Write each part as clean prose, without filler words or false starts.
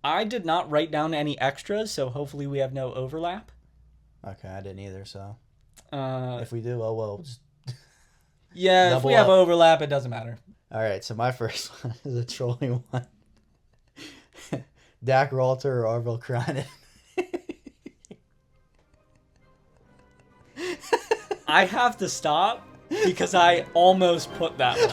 I did not write down any extras, so hopefully we have no overlap. Okay, I didn't either, so. Uh, If we do, oh well. Just yeah, if we have overlap, it doesn't matter. All right, so my first one is a trolling one. Dak Ralter or Orville Cronin? I have to stop because I almost put that one.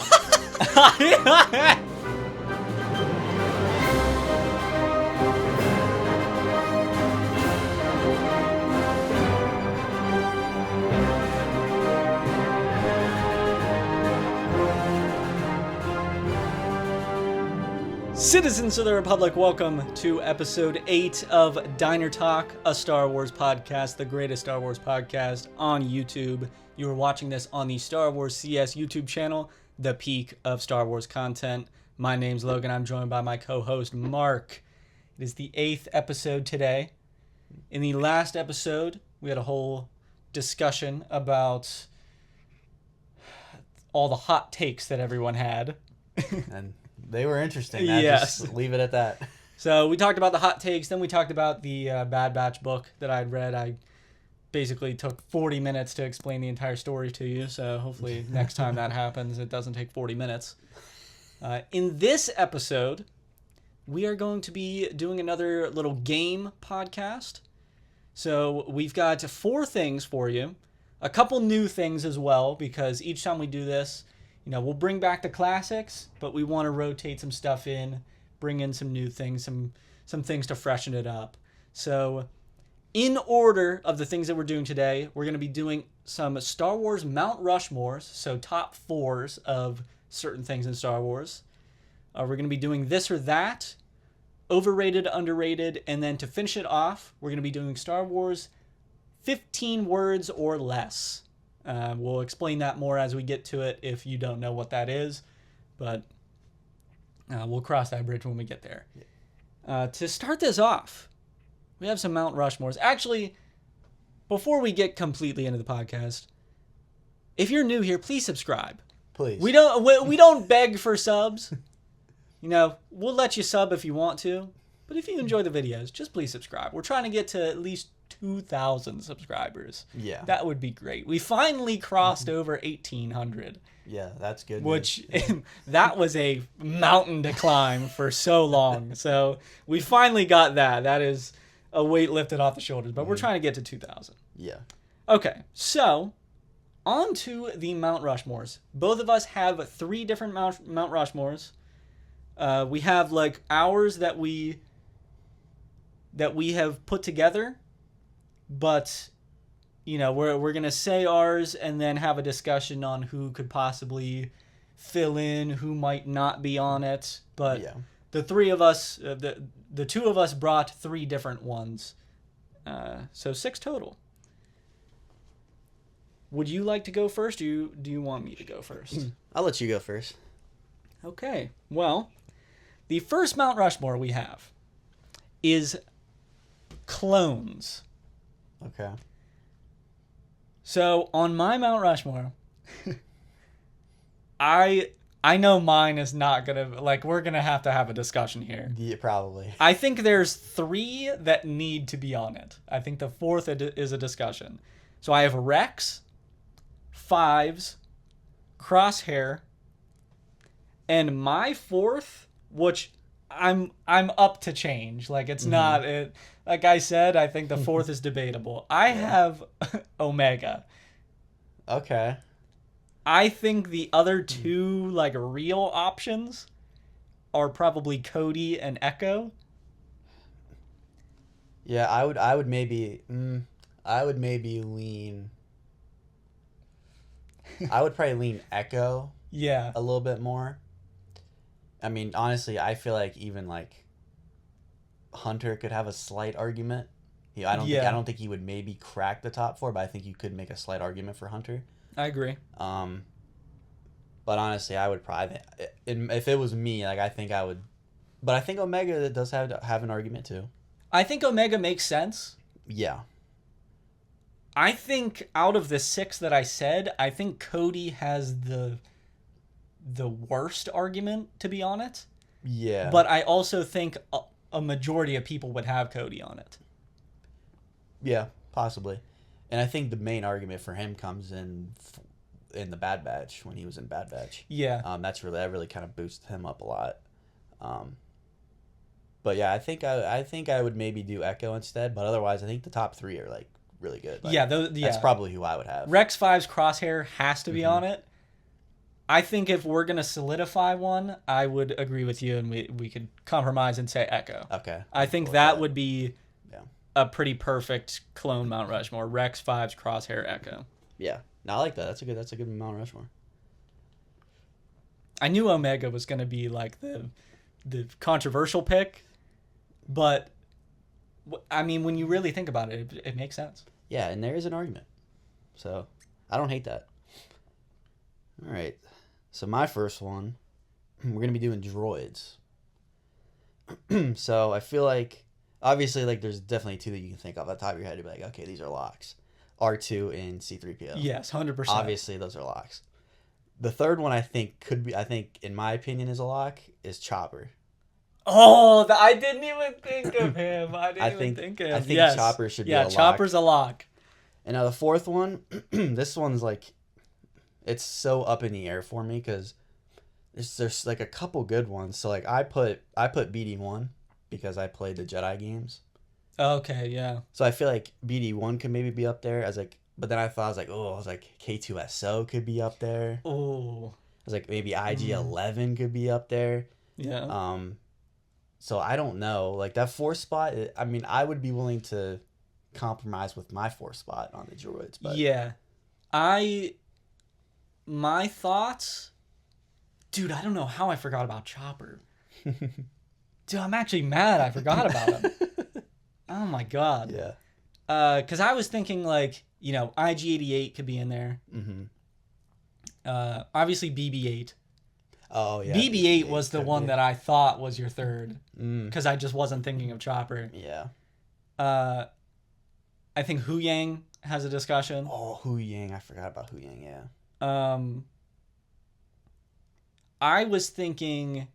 Citizens of the Republic, welcome to episode 8 of Diner Talk, a Star Wars podcast, the greatest Star Wars podcast on YouTube. You are watching this on the Star Wars CS YouTube channel, the peak of Star Wars content. My name's Logan. I'm joined by my co-host, Mark. It is the 8th episode today. In the last episode, we had a whole discussion about all the hot takes that everyone had. And they were interesting. Yes. Just leave it at that. So we talked about the hot takes. Then we talked about the Bad Batch book that I'd read. I basically took 40 minutes to explain the entire story to you. So hopefully next time that happens, it doesn't take 40 minutes. In this episode, we are going to be doing another little game podcast. So we've got 4 things for you. A couple new things as well, because each time we do this, we'll bring back the classics, but we want to rotate some stuff in, bring in some new things, some things to freshen it up. So in order of the things that we're doing today, we're going to be doing some Star Wars Mount Rushmores, so top 4s of certain things in Star Wars. We're going to be doing this or that, overrated, underrated, and then to finish it off, we're going to be doing Star Wars 15 words or less. We'll explain that more as we get to it if you don't know what that is, but we'll cross that bridge when we get there. To start this off, we have some Mount Rushmores. Actually, before we get completely into the podcast, if you're new here, please subscribe. Please. We don't beg for subs. We'll let you sub if you want to, but if you enjoy the videos, just please subscribe. We're trying to get to at least 2,000 subscribers. Yeah. That would be great. We finally crossed over 1,800. Yeah, that's good. Which, that was a mountain to climb for so long. So we finally got that. That is a weight lifted off the shoulders. But we're trying to get to 2,000. Yeah. Okay, so on to the Mount Rushmores. Both of us have 3 different Mount Rushmores. We have like ours that we have put together. But, we're going to say ours and then have a discussion on who could possibly fill in, who might not be on it. But yeah. The 3 of us, the 2 of us brought 3 different ones. So 6 total. Would you like to go first, or do you want me to go first? I'll let you go first. Okay. Well, the first Mount Rushmore we have is CLONES. Okay. So on my Mount Rushmore, I know mine is not gonna we're gonna have to have a discussion here. Yeah, probably. I think there's 3 that need to be on it. I think the 4th is a discussion. So I have Rex, Fives, Crosshair, and my 4th, which I'm up to change. It's not it. Like I said, I think the 4th is debatable. I have Omega. Okay. I think the other 2 real options are probably Cody and Echo. Yeah, I would maybe lean. I would probably lean Echo. Yeah. A little bit more. I mean, honestly, I feel like even Hunter could have a slight argument. I don't think he would maybe crack the top 4, but I think you could make a slight argument for Hunter. I agree. But honestly, I would probably, if it was me, I think I would. But I think Omega does have an argument too. I think Omega makes sense. Yeah. I think out of the 6 that I said, I think Cody has the worst argument to be on it. Yeah. But I also think a majority of people would have Cody on it. Yeah, possibly. And I think the main argument for him comes in the Bad Batch, when he was in Bad Batch. Yeah. That really kind of boosted him up a lot. But yeah, I think I would maybe do Echo instead. But otherwise, I think the top 3 are like really good. Like, that's probably who I would have. Rex 5's Crosshair has to be on it. I think if we're gonna solidify one, I would agree with you, and we could compromise and say Echo. Okay. I think that would be a pretty perfect clone Mount Rushmore. Rex 5's Crosshair, Echo. Yeah, no, I like that. That's a good Mount Rushmore. I knew Omega was gonna be like the controversial pick, but I mean, when you really think about it, it makes sense. Yeah, and there is an argument, so I don't hate that. All right. So my first one, we're going to be doing droids. So I feel like, obviously, like there's definitely 2 that you can think of at the top of your head to be like, okay, these are locks. R2 and C-3PO. Yes, 100%. Obviously, those are locks. The third one I think in my opinion, is a lock, is Chopper. Oh, I didn't even think of him. I think Chopper should be a lock. Yeah, Chopper's a lock. And now the fourth one, this one's like, it's so up in the air for me because there's like a couple good ones. So like I put BD1 because I played the Jedi games. Okay, yeah. So I feel like BD1 could maybe be up there as like, but then I was like K2SO could be up there. Oh. I was like maybe IG-11 could be up there. Yeah. So I don't know. Like that 4th spot, I mean, I would be willing to compromise with my 4th spot on the droids. But yeah. My thoughts, dude, I don't know how I forgot about Chopper. Dude, I'm actually mad I forgot about him. Oh my god. Yeah. Because I was thinking like, IG-88 could be in there. Mm-hmm. Obviously BB-8. Oh yeah. BB-8 was the one that I thought was your third, because I just wasn't thinking of Chopper. Yeah. I think Hu Yang has a discussion. Oh, Hu Yang. I forgot about Hu Yang, yeah. I was thinking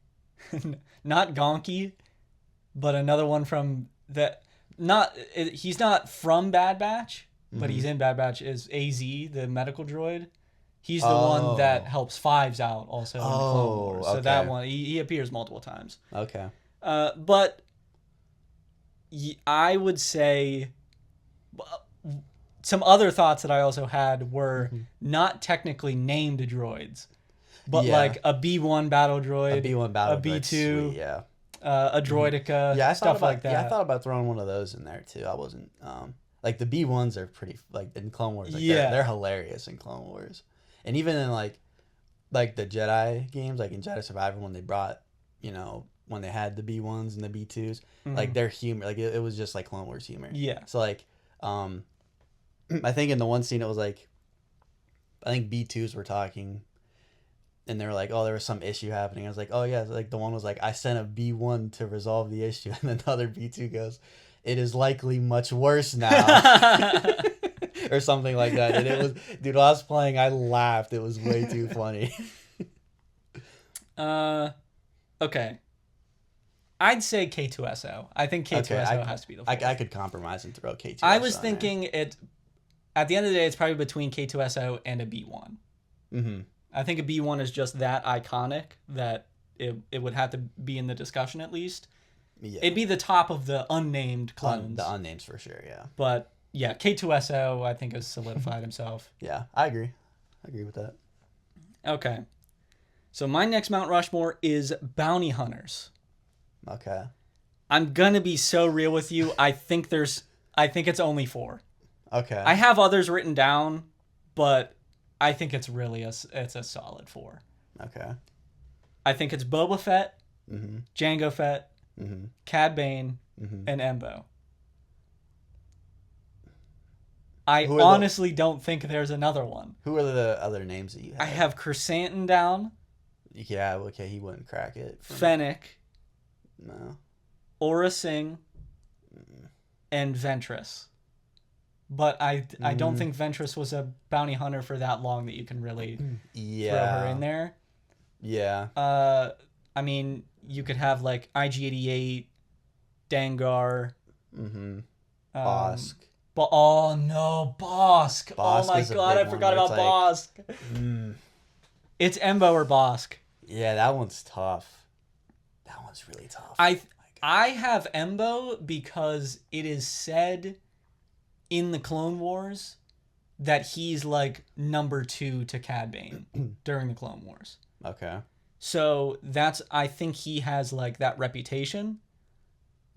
not Gonki, but another one from that. He's not from Bad Batch, but he's in Bad Batch. Is AZ, the medical droid? He's the one that helps Fives out also in the Clone Wars. So that one he appears multiple times. Okay. But I would say some other thoughts that I also had were not technically named droids, but like a B1 battle droid, a B2, yeah, a droidica, stuff like that. Yeah, I thought about throwing one of those in there too. I wasn't like the B1s are pretty like in Clone Wars. Like, they're hilarious in Clone Wars, and even in like the Jedi games, like in Jedi Survivor, when they brought when they had the B1s and the B2s, like their humor, like it was just like Clone Wars humor. Yeah. So like I think in the one scene it was like, I think B2s were talking and they were like, oh, there was some issue happening. I was like, oh yeah, like the one was like, I sent a B1 to resolve the issue, and then the other B2 goes, it is likely much worse now. Or something like that. And it was, dude, while I was playing, I laughed. It was way too funny. Okay. I'd say K2SO. I think K2SO has to be the fourth. I could compromise and throw K2SO. I was thinking at the end of the day, it's probably between K2SO and a B1. Mm-hmm. I think a B1 is just that iconic that it would have to be in the discussion at least. Yeah. It'd be the top of the unnamed clones. The unnamed for sure, yeah. But yeah, K2SO I think has solidified himself. Yeah, I agree. I agree with that. Okay. So my next Mount Rushmore is bounty hunters. Okay. I'm gonna be so real with you. I think it's only 4. Okay. I have others written down, but I think it's a solid 4. Okay. I think it's Boba Fett, Jango Fett, Cad Bane, and Embo. I honestly don't think there's another one. Who are the other names that you have? I have Chrysanthemum down. Yeah, okay, he wouldn't crack it. Fennec. No. Aura Singh. And Ventress. But I don't think Ventress was a bounty hunter for that long that you can really throw her in there. Yeah. I mean, you could have like IG-88, Dengar. Mm-hmm. Um, Bosk. Oh no, Bosk. Oh Bosk my is a god, I big forgot one about where Bosk. It's Embo or Bosk. Yeah, that one's tough. That one's really tough. I have Embo because it is said in the Clone Wars that he's like number 2 to Cad Bane during the Clone Wars. Okay. So I think he has like that reputation.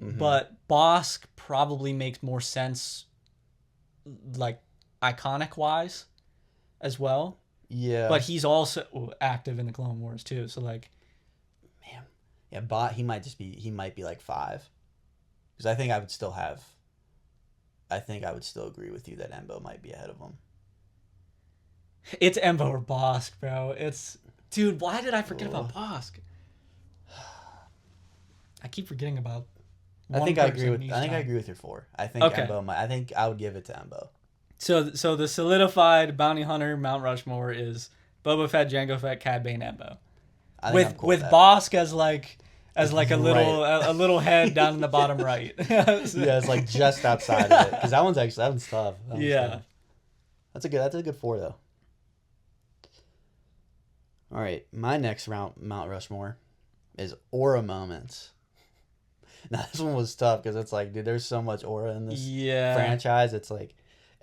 Mm-hmm. But Bosk probably makes more sense, like iconic wise, as well. Yeah. But he's also active in the Clone Wars too. So like, man, yeah, he might be like 5, because I think I would still agree with you that Embo might be ahead of him. it's Embo or Bosk, bro. Dude. Why did I forget about Bosk? I keep forgetting about. I think I agree with your 4. I think okay. I think I would give it to Embo. So the solidified bounty hunter Mount Rushmore is Boba Fett, Jango Fett, Cad Bane, Embo. With Bosk as like a little head down in the bottom right. Yeah, it's like just outside of it, because that one's tough. Tough. That's a good 4 though. All right, my next Mount Rushmore is aura moments. Now this one was tough because it's like, dude, there's so much aura in this franchise. It's like,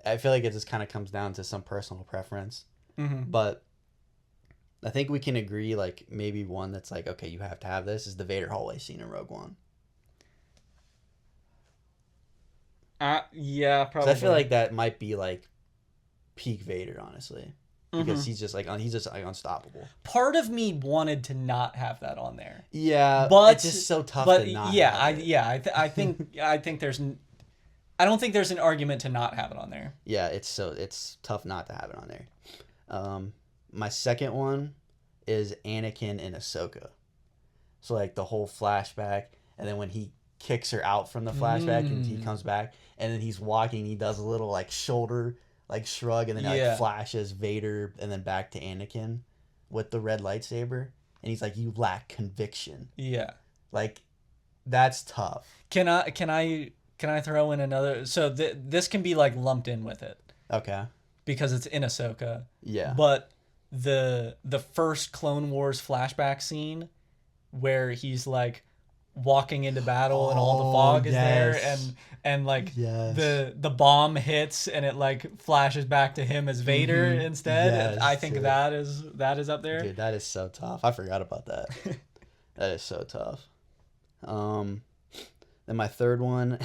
I feel like it just kind of comes down to some personal preference. Mm-hmm. But I think we can agree, like, maybe one that's like, okay, you have to have this, is the Vader hallway scene in Rogue One. Yeah, probably. I feel like that might be like peak Vader, honestly, because he's just like unstoppable. Part of me wanted to not have that on there. Yeah, but it's just so tough to not. I think there's. I don't think there's an argument to not have it on there. Yeah, it's tough not to have it on there. My second one is Anakin and Ahsoka. So like the whole flashback, and then when he kicks her out from the flashback and he comes back, and then he's walking, he does a little like shoulder like shrug, and then like flashes Vader and then back to Anakin with the red lightsaber, and he's like, "You lack conviction." Yeah. Like, that's tough. Can I throw in another? So this can be like lumped in with it. Okay. Because it's in Ahsoka. Yeah. But the first Clone Wars flashback scene where he's like walking into battle and all the fog is there, and like the bomb hits and it like flashes back to him as Vader instead. Yes, I think that is up there. Dude, that is so tough. I forgot about that. That is so tough. Then my third one,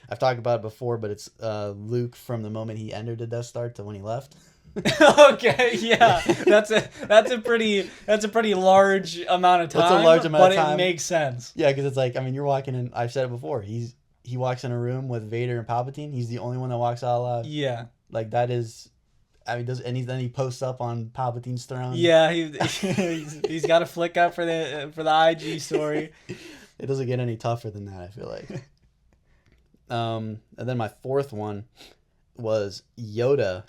I've talked about it before, but it's Luke from the moment he entered the Death Star to when he left. Okay, yeah, that's a pretty large amount of time. That's a large amount of time, but it makes sense. Yeah, because it's like, I mean, you're walking in. I've said it before. He walks in a room with Vader and Palpatine. He's the only one that walks out alive. Yeah, like that is. I mean, then he posts up on Palpatine's throne. Yeah, he's got a flick up for the IG story. It doesn't get any tougher than that, I feel like. And then my fourth one was Yoda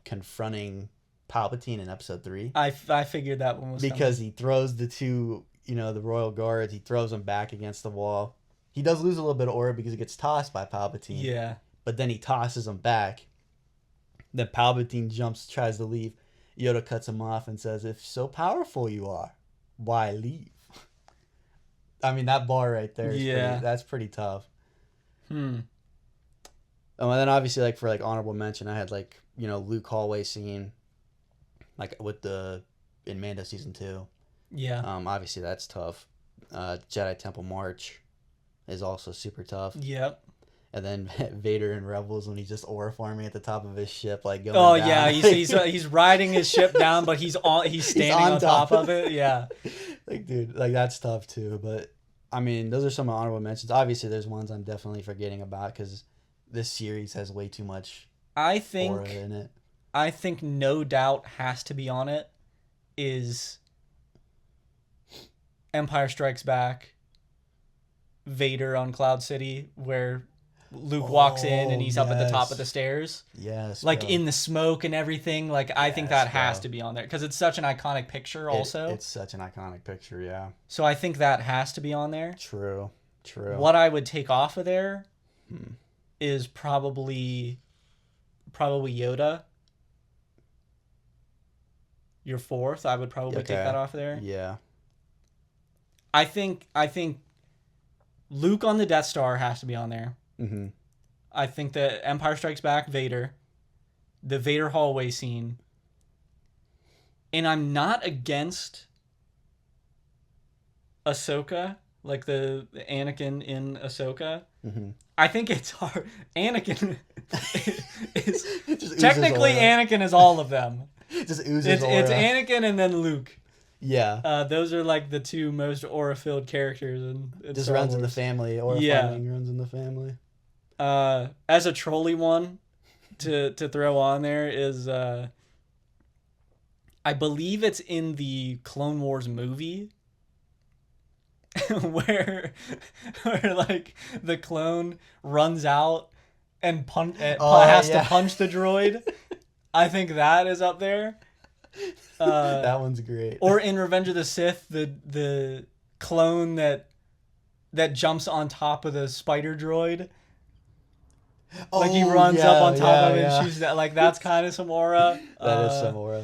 confronting Palpatine in Episode 3. I figured that one was because he throws the two, the royal guards. He throws them back against the wall. He does lose a little bit of aura because he gets tossed by Palpatine. Yeah. But then he tosses them back. Then Palpatine tries to leave. Yoda cuts him off and says, "If so powerful you are, why leave?" I mean, that bar right there is that's pretty tough. And then obviously, like, for like honorable mention, I had like, Luke hallway scene, like in Mando season 2. Yeah. Obviously that's tough. Jedi Temple March is also super tough. Yep. And then Vader in Rebels when he's just aura farming at the top of his ship, like going down. Yeah, he's riding his ship down, but he's standing on top of it. Yeah. Like, dude, like that's tough too. But I mean, those are some honorable mentions. Obviously, there's ones I'm definitely forgetting about because this series has way too much aura in it. I think no doubt has to be on it is Empire Strikes Back, Vader on Cloud City, where Luke walks in and he's up at the top of the stairs. Yes. Like, in the smoke and everything. Like, I think that has to be on there because it's such an iconic picture also. It's such an iconic picture, yeah. So I think that has to be on there. True. True. What I would take off of there Hmm. is probably Yoda. Your fourth, I would probably take that off of there. Yeah. I think Luke on the Death Star has to be on there. Mm-hmm. I think that Empire Strikes Back, Vader, the Vader hallway scene, and I'm not against Ahsoka, like the Anakin in Ahsoka. Mm-hmm. I think it's hard. Anakin is Just technically aura. Anakin is all of them. Just oozes It's aura. Anakin and then Luke. Yeah. Those are like the two most aura-filled characters in Just Star runs in the Wars. family. Aura farming runs in the family. As a trolley one to throw on there is I believe it's in the Clone Wars movie where like the clone runs out and has to punch the droid. I think that is up there. That one's great. Or in Revenge of the Sith, the clone that jumps on top of the spider droid. Like he runs up on top of it and shoots that. Like that's kind of some aura. That is some aura.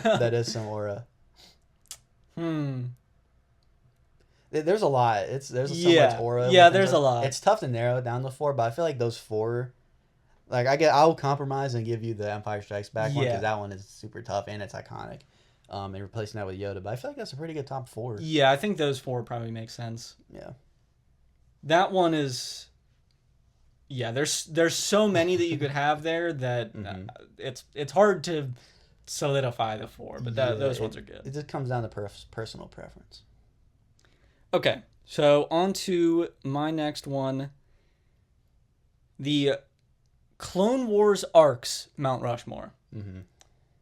That is some aura. There's a lot. There's so much aura. Yeah, there's a lot. It's tough to narrow it down to 4, but I feel like those 4. Like I'll compromise and give you the Empire Strikes Back one because that one is super tough and it's iconic. And replacing that with Yoda, but I feel like that's a pretty good top 4. Yeah, I think those 4 probably make sense. Yeah. That one is. Yeah, there's so many that you could have there that it's hard to solidify the 4, but those ones are good. It just comes down to personal preference. Okay, so on to my next one. The Clone Wars arcs Mount Rushmore. Mm-hmm.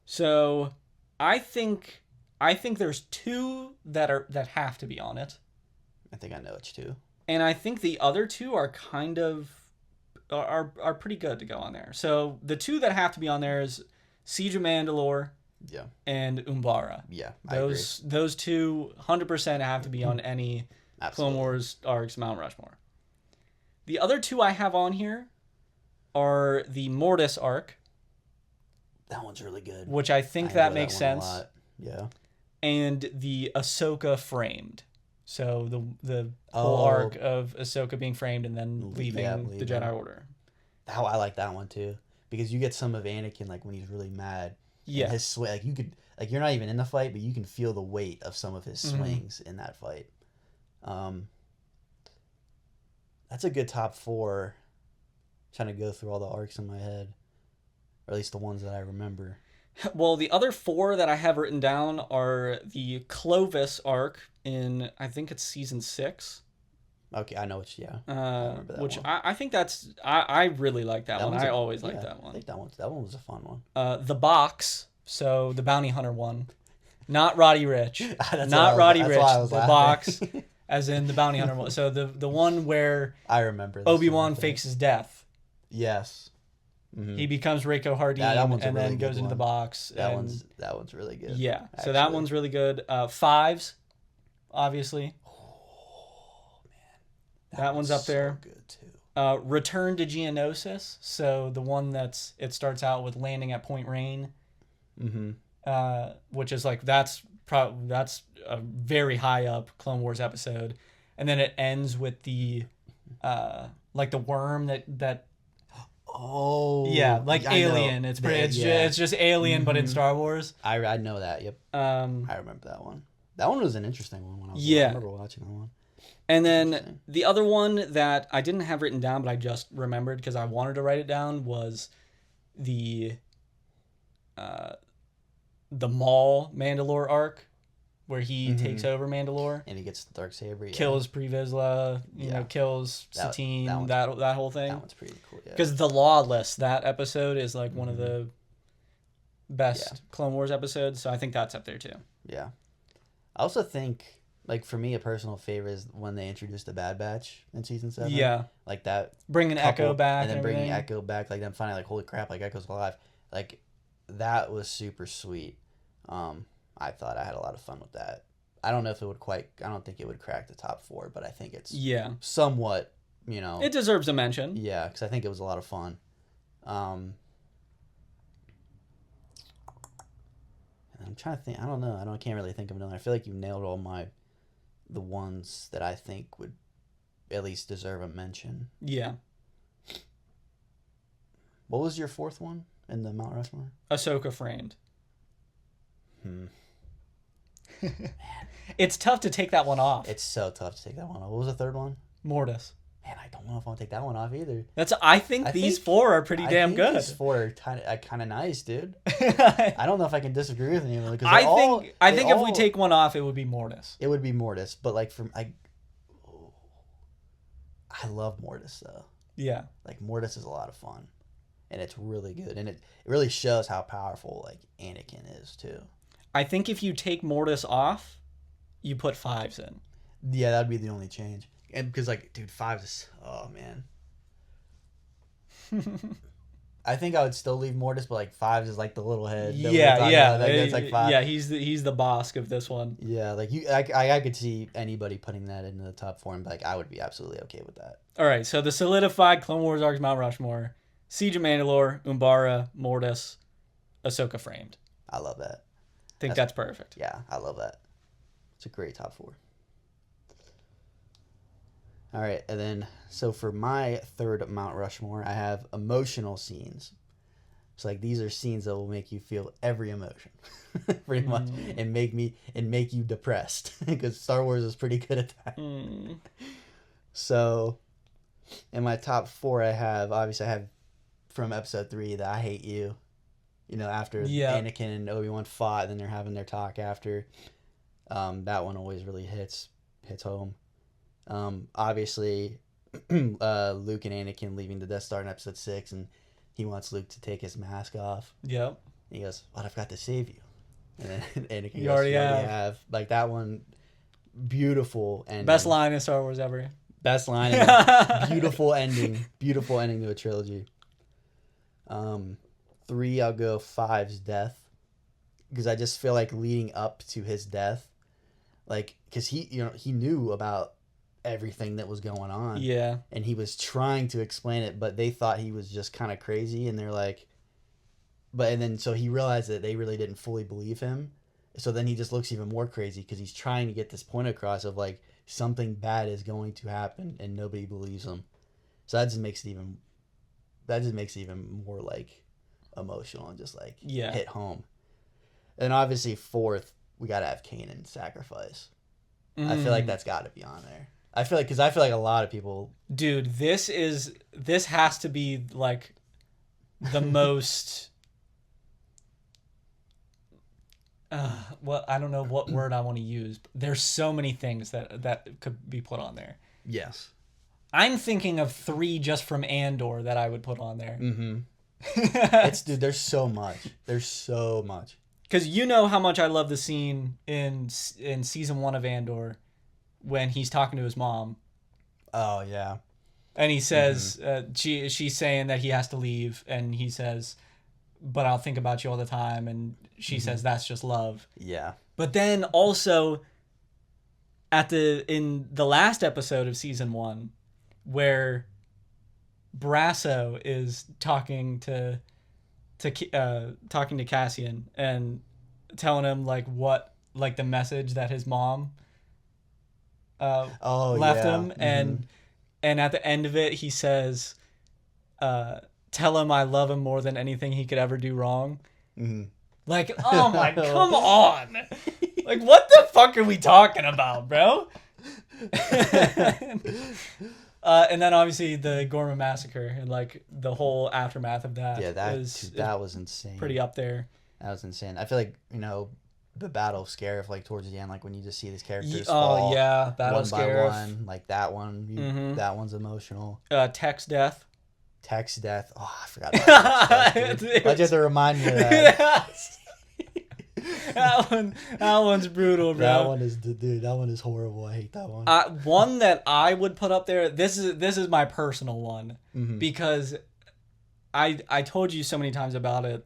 So I think there's 2 that have to be on it. I think I know which 2. And I think the other 2 are kind of are pretty good to go on there. So the 2 that have to be on there is Siege of Mandalore, and Umbara. Yeah, those 2 100% have to be on any Clone Wars arcs Mount Rushmore. The other 2 I have on here are the Mortis arc. That one's really good. Which I think that makes sense. Yeah. And the Ahsoka framed. So the whole arc of Ahsoka being framed and then leaving the Jedi Order. How I like that one too, because you get some of Anakin like when he's really mad. Yeah. His swing, like you could, like you're not even in the fight, but you can feel the weight of some of his swings in that fight. That's a good top 4. Trying to go through all the arcs in my head, or at least the ones that I remember. Well, the other 4 that I have written down are the Clovis arc in, I think it's season 6. Okay, I know which. Yeah, I remember that one. I think that's I really like that one. I always like that one. I think that one was a fun one. The box, so the bounty hunter one, not Roddy Rich, not Roddy Rich. The box, as in the bounty hunter one. So the one where I remember Obi-Wan fakes his death. Yes. Mm-hmm. He becomes Rako Hardeen and then goes into the box. That one's really good. Yeah, actually. So that one's really good. Fives, obviously. Oh man, that one's up there. So good too. Return to Geonosis. So the one it starts out with landing at Point Rain. Mm-hmm. Which is like that's a very high up Clone Wars episode, and then it ends with the like the worm that. Oh yeah, like Alien. It's just Alien, but in Star Wars. I know that. Yep. I remember that one. That one was an interesting one when I remember watching that one. And then the other one that I didn't have written down, but I just remembered because I wanted to write it down was the Maul Mandalore arc, where he takes over Mandalore and he gets the Darksaber, kills Pre Vizsla, kills Satine, that whole thing. That one's pretty cool. Because the Lawless, that episode is like one of the best Clone Wars episodes, so I think that's up there too. Yeah, I also think like for me a personal favorite is when they introduced the Bad Batch in season 7. Yeah, like that bringing Echo back and then bringing Echo back, like them finding like holy crap, like Echo's alive, like that was super sweet. I thought I had a lot of fun with that. I don't know if it would quite. I don't think it would crack the top 4, but I think it's Yeah. somewhat. You know, It deserves a mention. yeah, because I think it was a lot of fun. And I'm trying to think. I don't know. I can't really think of another. I feel like you nailed all the ones that I think would at least deserve a mention. Yeah. What was your 4th one in the Mount Rushmore? Ahsoka framed. It's tough to take that one off. It's so tough to take that one off. What was the 3rd one? Mortis. Man, I don't know if I'll take that one off either. I think these 4 are pretty damn good. These 4 are kind of nice, dude. I don't know if I can disagree with any of them because I think if we take one off, it would be Mortis. It would be Mortis, but like I love Mortis though. Yeah. Like Mortis is a lot of fun, and it's really good, and it really shows how powerful like Anakin is too. I think if you take Mortis off, you put 5s in. Yeah, that'd be the only change. And because like, dude, 5s is man. I think I would still leave Mortis, but like 5s is like the little head. That's like 5. Yeah, he's the boss of this one. Yeah, like I could see anybody putting that into the top 4, and like I would be absolutely okay with that. All right, so the solidified Clone Wars arcs Mount Rushmore: Siege of Mandalore, Umbara, Mortis, Ahsoka framed. I love that. I think that's perfect. Yeah, I love that. It's a great top 4. All right, and then so for my 3rd Mount Rushmore, I have emotional scenes. So like these are scenes that will make you feel every emotion, pretty much, and make you depressed because Star Wars is pretty good at that. So, in my top 4, I have from Episode 3 the I Hate You. You know, after Anakin and Obi-Wan fought, and then they're having their talk after. That one always really hits home. Obviously, Luke and Anakin leaving the Death Star in Episode 6, and he wants Luke to take his mask off. Yep. And he goes, "But I've got to save you." And then Anakin goes, You already have. Like that one, beautiful and best line in Star Wars ever. Best line. Beautiful ending. Beautiful ending to a trilogy. 3, I'll go 5's death, because I just feel like leading up to his death, like because he knew about everything that was going on. Yeah. And he was trying to explain it, but they thought he was just kind of crazy, and they're like, and then so he realized that they really didn't fully believe him. So then he just looks even more crazy because he's trying to get this point across of like something bad is going to happen and nobody believes him. So that just makes it even more like emotional and just like hit home. And obviously 4th, we got to have Kanan's sacrifice. I feel like that's got to be on there. I feel like a lot of people. Dude, this has to be like the most. Well, I don't know what word I want to use. But there's so many things that could be put on there. Yes. I'm thinking of 3 just from Andor that I would put on there. Dude, there's so much. There's so much. Because you know how much I love the scene in season 1 of Andor when he's talking to his mom. Oh, yeah. And he says, she's saying that he has to leave, and he says, "But I'll think about you all the time," and she says, "That's just love." Yeah. But then also, in the last episode of season 1, where Brasso is talking to Cassian and telling him the message that his mom left him, and at the end of it he says, "Tell him I love him more than anything he could ever do wrong." Like, oh my, come on! Like, what the fuck are we talking about, bro? And then obviously the Gorman massacre and like the whole aftermath of that. Yeah, that was insane. Pretty up there. That was insane. I feel like the Battle of Scarif, like towards the end, like when you just see these characters fall. Oh yeah, Battle of Scarif. One by one, like that one. That one's emotional. Tech's death. Tech's death. Oh, I forgot about that. Why'd you have to remind me of that? That one's brutal, bro. That one is horrible. I hate that one. One that I would put up there. This is my personal one because I told you so many times about it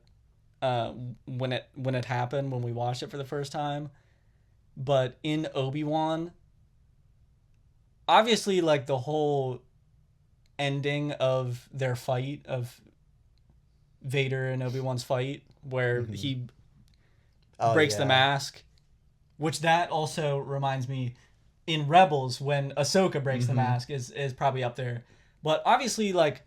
when it happened when we watched it for the first time. but in Obi-Wan, obviously, like, the whole ending of their fight, of Vader and Obi-Wan's fight, where he breaks the mask, which that also reminds me, in Rebels, when Ahsoka breaks the mask, is probably up there. But obviously, like,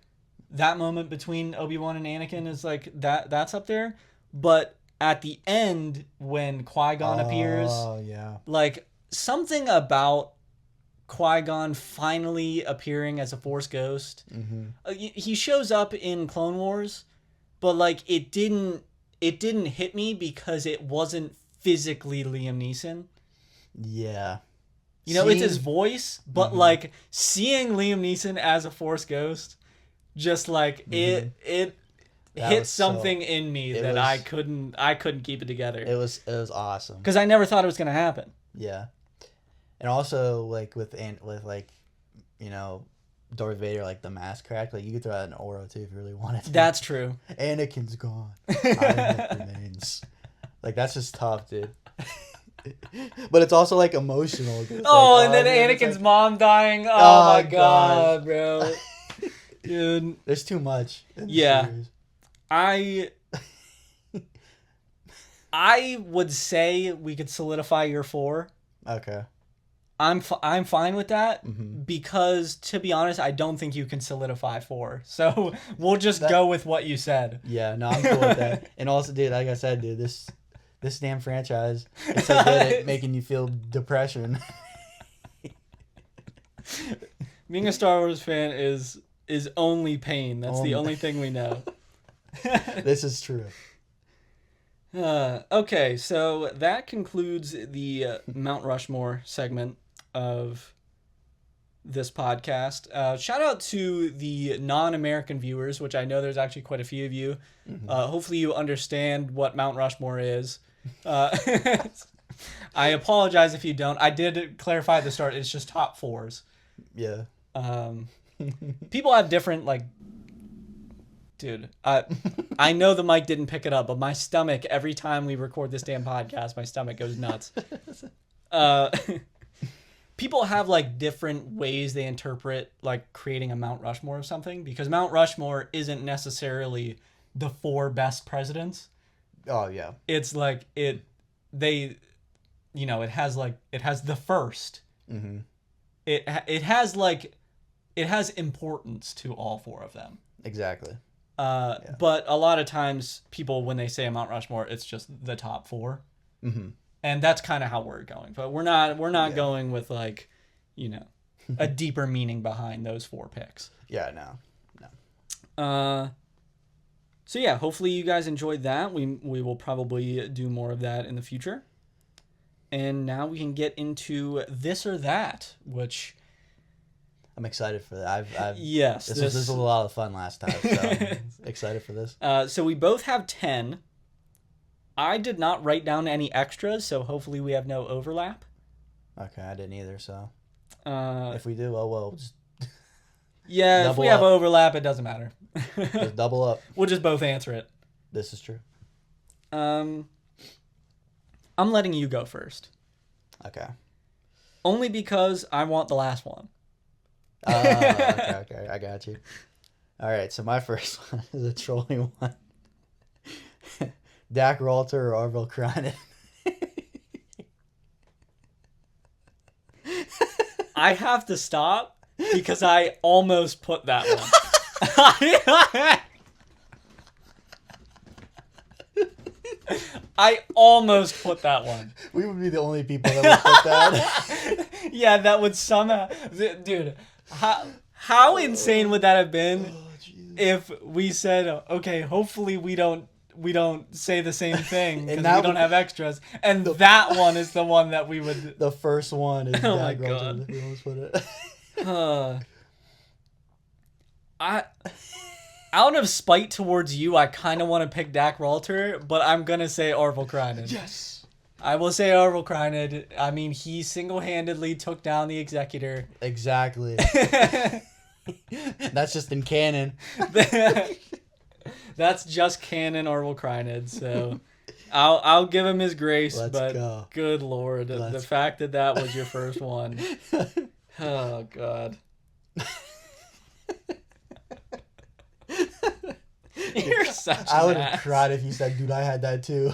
that moment between Obi-Wan and Anakin is, like, that's up there. But at the end, when Qui-Gon appears, like, something about Qui-Gon finally appearing as a Force ghost. He shows up in Clone Wars, but, like, it didn't hit me because it wasn't physically Liam Neeson. Yeah. You know, it's his voice, but like, seeing Liam Neeson as a Force ghost, just like, it hit something in me that I couldn't keep it together. It was awesome. Because I never thought it was gonna happen. Yeah. And also, like, with like, you know, Darth Vader, like, the mask crack, like, you could throw out an Oro too if you really wanted to. That's true. Anakin's gone. Iron remains. Like, that's just tough, dude. But it's also, like, emotional. And then Anakin's mom dying. Oh my god, bro. Dude. There's too much. Yeah. I would say we could solidify your 4. Okay. I'm fine with that because, to be honest, I don't think you can solidify 4. So we'll just go with what you said. Yeah, no, I'm cool with that. And also, dude, like I said, dude, this damn franchise is so good at making you feel depression. Being a Star Wars fan is only pain. That's the only thing we know. This is true. Okay, so that concludes the Mount Rushmore segment of this podcast. Shout out to the non-American viewers, which I know there's actually quite a few of you. Hopefully you understand what Mount Rushmore is. I apologize if you don't. I did clarify at the start, it's just top 4s. Yeah. People have different, like... Dude, I know the mic didn't pick it up, but my stomach, every time we record this damn podcast, my stomach goes nuts. People have, like, different ways they interpret, like, creating a Mount Rushmore of something, because Mount Rushmore isn't necessarily the 4 best presidents. Oh, yeah. It's, like, it has the first. It has importance to all 4 of them. Exactly. But a lot of times people, when they say a Mount Rushmore, it's just the top 4. And that's kind of how we're going. But we're not going with, like, you know, a deeper meaning behind those 4 picks. Yeah, no. So yeah, hopefully you guys enjoyed that. We will probably do more of that in the future. And now we can get into this or that, which... I'm excited for that. Yes. This was a lot of fun last time, so I'm excited for this. So we both have 10. I did not write down any extras, so hopefully we have no overlap. Okay, I didn't either, so... if we do, oh well. Just yeah, if we have overlap, it doesn't matter. Just double up. We'll just both answer it. This is true. I'm letting you go first. Okay. Only because I want the last one. Okay, I got you. All right, so my first one is a trolling one. Dak Ralter or Orville Cronin? I have to stop because I almost put that one. I almost put that one. We would be the only people that would put that. Yeah, that would somehow... Dude, how insane would that have been if we said, okay, hopefully we don't say the same thing because we don't have extras, and that one is the one that we would... The first one is oh my Dak God. Ralter. We almost put it. Out of spite towards you, I kind of want to pick Dak Ralter, but I'm going to say Orville Cronin. Yes. I will say Orville Cronin. I mean, he single-handedly took down the Executor. Exactly. That's just in canon. That's just canon Orville Cronin. So, I'll give him his grace, Let's but go. good lord, the fact that that was your first one. Oh god. You're such I an would have ass. cried if you said, dude, I had that too.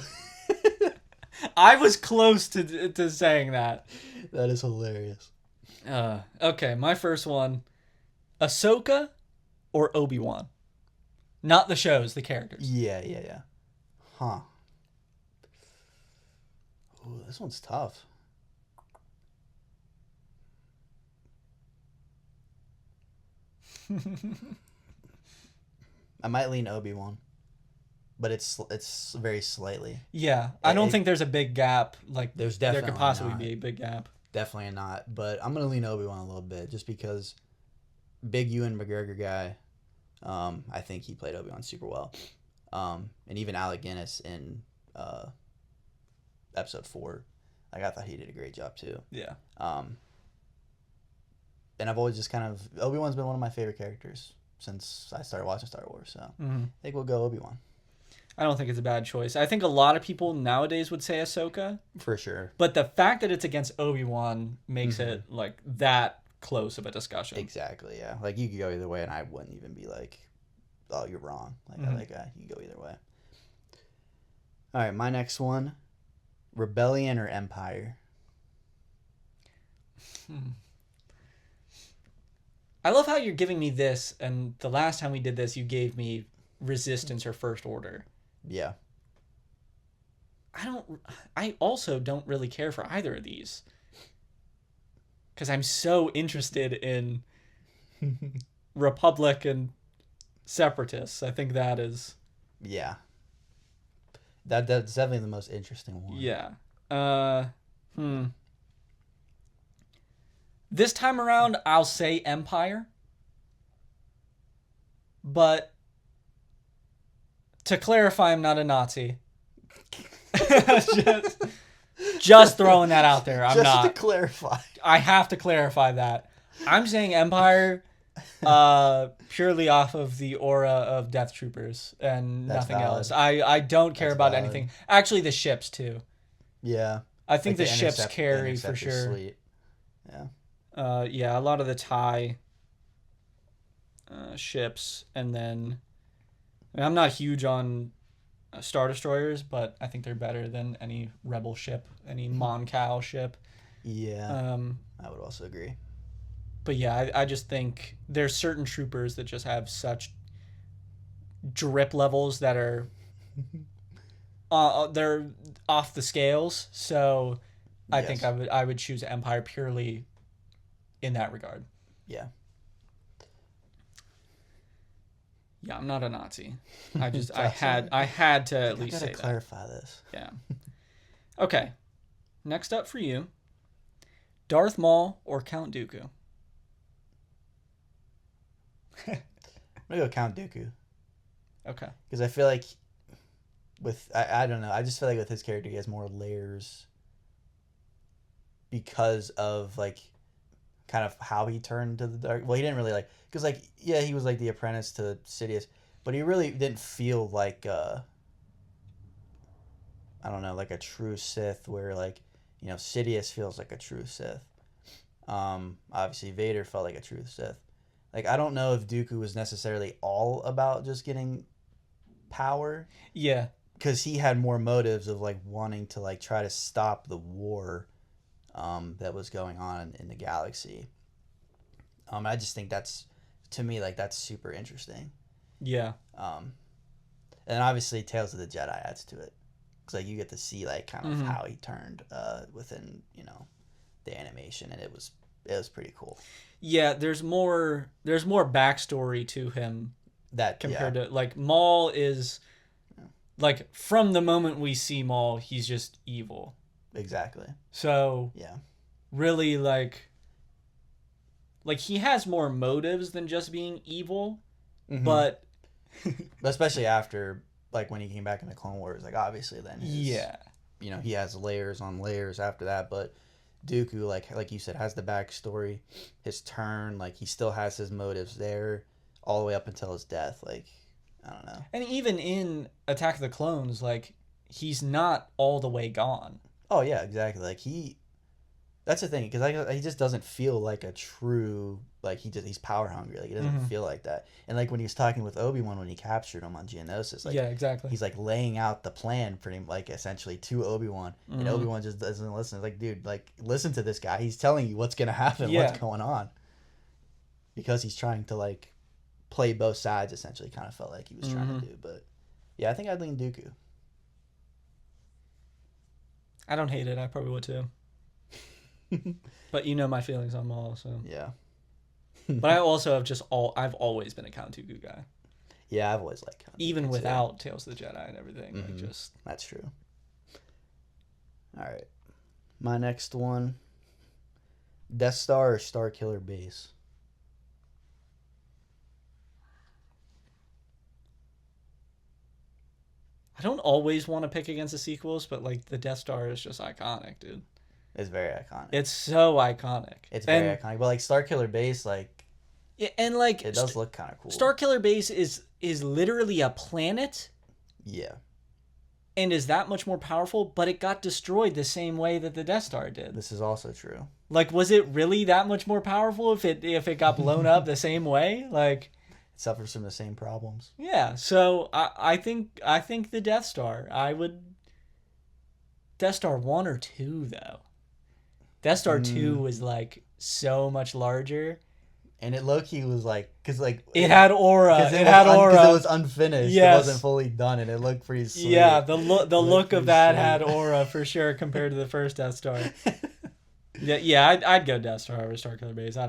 I was close to saying that. That is hilarious. Okay, my first one. Ahsoka or Obi-Wan? Not the shows, the characters. Yeah. Huh. Ooh, this one's tough. I might lean Obi-Wan, but it's very slightly. Yeah, I don't think there's a big gap. Like There's there definitely could possibly not. be a big gap. Definitely not, but I'm gonna lean Obi-Wan a little bit just because big Ewan McGregor guy. I think he played Obi-Wan super well. And even Alec Guinness in episode 4, like I thought he did a great job too. Yeah. And I've always just kind of Obi-Wan's been one of my favorite characters since I started watching Star Wars. So I think we'll go Obi-Wan. I don't think it's a bad choice. I think a lot of people nowadays would say Ahsoka. For sure. But the fact that it's against Obi-Wan makes it like that close of a discussion. Exactly, yeah. Like you could go either way and I wouldn't even be like, oh, you're wrong. Like I like that. You could go either way. All right, my next one. Rebellion or Empire? I love how you're giving me this, and the last time we did this, you gave me Resistance or First Order. Yeah. I also don't really care for either of these. Because I'm so interested in Republic and Separatists. I think that is... Yeah. That's definitely the most interesting one. Yeah. This time around, I'll say Empire. But to clarify, I'm not a Nazi. just throwing that out there. I'm just not. Just to clarify. I have to clarify that. I'm saying Empire purely off of the aura of Death Troopers and That's nothing valid. else. I don't care That's about valid. anything. Actually, the ships, too. Yeah. I think Like the ships Intercept- carry Interceptor for sure. Fleet. Yeah. Yeah, a lot of the TIE ships, and then I'm not huge on Star Destroyers, but I think they're better than any Rebel ship, any Mon Cal ship. Yeah. I would also agree. But yeah, I just think there's certain troopers that just have such drip levels that are they're off the scales. So I think I would choose Empire purely in that regard. Yeah. Yeah, I'm not a Nazi. I just I had to at least say that. Clarify this. Yeah. Okay. Next up for you, Darth Maul or Count Dooku? I'm gonna go Count Dooku. Okay. Because I feel like I don't know. I just feel like with his character, he has more layers because of like kind of how he turned to the dark. Well, he didn't really like because like yeah, he was like the apprentice to Sidious, but he really didn't feel like I don't know, like a true Sith where like you know Sidious feels like a true Sith. Obviously Vader felt like a true Sith. Like I don't know if Dooku was necessarily all about just getting power. Yeah. Because he had more motives of like wanting to like try to stop the war that was going on in the galaxy. I just think that's to me like that's super interesting. Yeah. And obviously Tales of the Jedi adds to it because like you get to see like kind of how he turned within you know the animation, and it was pretty cool. Yeah, there's more backstory to him That compared to like Maul is like from the moment we see Maul, he's just evil. Exactly. So yeah, really like he has more motives than just being evil, but especially after like when he came back in the Clone Wars, like obviously then yeah, you know he has layers on layers after that, but Dooku like you said has the backstory, his turn, like he still has his motives there all the way up until his death. Like I don't know. And even in Attack of the Clones, like he's not all the way gone. Oh yeah, exactly. Like that's the thing, because he just doesn't feel like a true, like he's power hungry. Like he doesn't feel like that. And like when he was talking with Obi-Wan when he captured him on Geonosis, like yeah, exactly. he's like laying out the plan pretty like essentially to Obi-Wan, and Obi-Wan just doesn't listen. It's like, dude, like listen to this guy. He's telling you what's gonna happen, what's going on, because he's trying to like play both sides. Essentially, kind of felt like he was trying to do. But yeah, I think I'd lean Dooku. I don't hate it. I probably would too. But you know my feelings on Maul, so yeah. But I also I've always been a Count Dooku guy. Yeah, I've always liked Count Dooku even too. without Tales of the Jedi and everything. Like just that's true. All right, my next one: Death Star or Star Killer Base. I don't always want to pick against the sequels, but like the Death Star is just iconic, dude. It's very iconic. It's so iconic. It's very iconic. But like Star Killer Base, like yeah, and like it does look kind of cool. Star Killer Base is literally a planet. Yeah. And is that much more powerful, but it got destroyed the same way that the Death Star did. This is also true. Like, was it really that much more powerful if it got blown up the same way? Like, it suffers from the same problems. Yeah. So I think the Death Star. I would Death Star 1 or 2 though. Death Star 2 was like so much larger. And it low-key was like, because like... It had aura. Because it was unfinished. Yes. It wasn't fully done, and it looked pretty sweet. Yeah, the look of that had aura for sure compared to the first Death Star. yeah, I'd go Death Star over Star Killer Base. I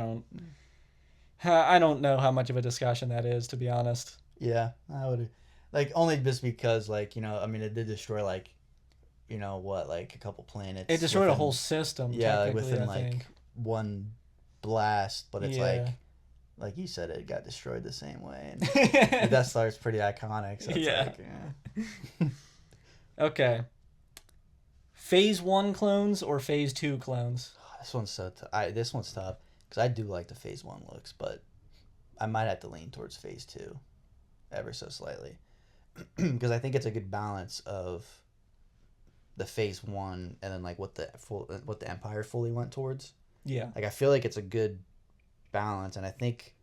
don't know how much of a discussion that is, to be honest. Yeah, I would... Like, only just because, like, you know, I mean, it did destroy, like, you know, what, like, a couple planets. It destroyed a whole system, yeah, like, within, like, one blast, but it's like you said, it got destroyed the same way, and the Death Star is pretty iconic, so it's Okay, Phase 1 clones or Phase 2 clones? This one's so this one's tough because I do like the Phase 1 looks, but I might have to lean towards Phase 2 ever so slightly, because I think it's a good balance of the Phase 1 and then like what the Empire fully went towards. Yeah. Like, I feel like it's a good balance, and I think,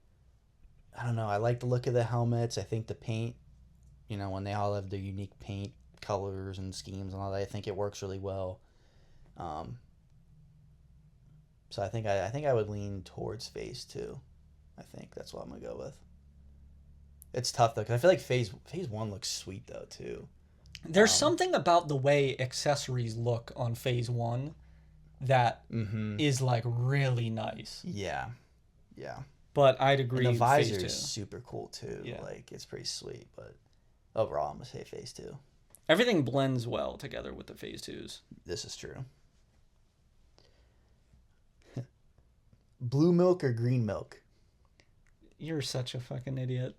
I don't know, I like the look of the helmets. I think the paint, you know, when they all have their unique paint colors and schemes and all that, I think it works really well. So I think I would lean towards Phase 2. I think that's what I'm going to go with. It's tough, though, because I feel like Phase 1 looks sweet, though, too. There's something about the way accessories look on Phase 1 that is like really nice. Yeah. But I'd agree. And the visor is super cool too. Yeah. Like, it's pretty sweet. But overall, I'm gonna say Phase 2. Everything blends well together with the Phase 2s. This is true. Blue milk or green milk? You're such a fucking idiot.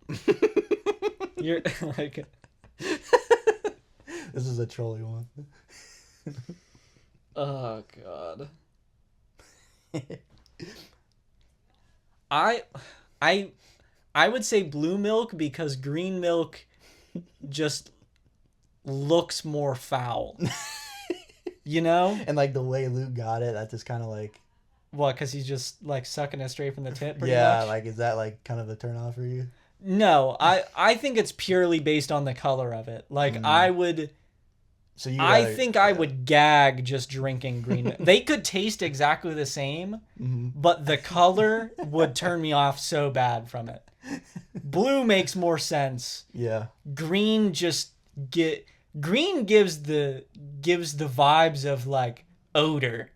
You're like. This is a trolly one. Oh God. I would say blue milk because green milk just looks more foul. You know? And like the way Luke got it, that's just kind of like... What, because he's just like sucking it straight from the tit pretty much? Like, is that like kind of a turn off for you? No, I think it's purely based on the color of it. Like, I would... So I think I would gag just drinking green milk. They could taste exactly the same, but the color would turn me off so bad from it. Blue makes more sense. Yeah. Green gives the vibes of like odor.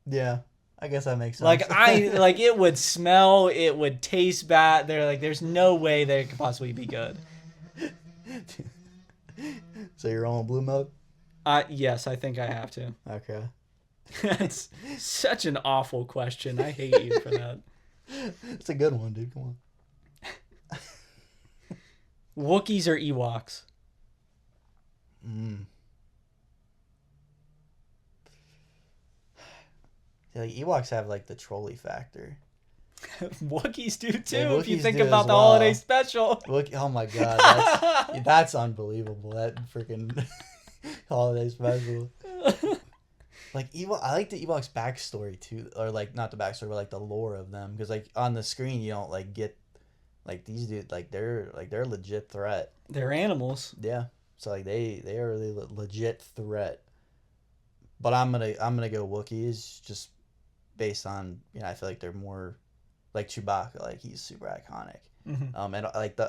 Yeah. I guess that makes sense. Like it would smell, it would taste bad. There's no way that it could possibly be good. So you're on blue milk? Yes, I think I have to. Okay. That's such an awful question. I hate you for that. It's a good one, dude. Come on. Wookiees or Ewoks? Yeah, like Ewoks have like the trolley factor. Wookiees do too. Yeah, if you think about the holiday special. Oh my God, that's unbelievable. That freaking Holiday special. Like I like the Ewoks backstory too, or like not the backstory, but like the lore of them, because like on the screen you don't like get like these dudes they're a legit threat. They're animals. Yeah, so like they are a really legit threat. But I'm gonna go Wookiees just based on I feel like they're more like Chewbacca, like he's super iconic. Mm-hmm. And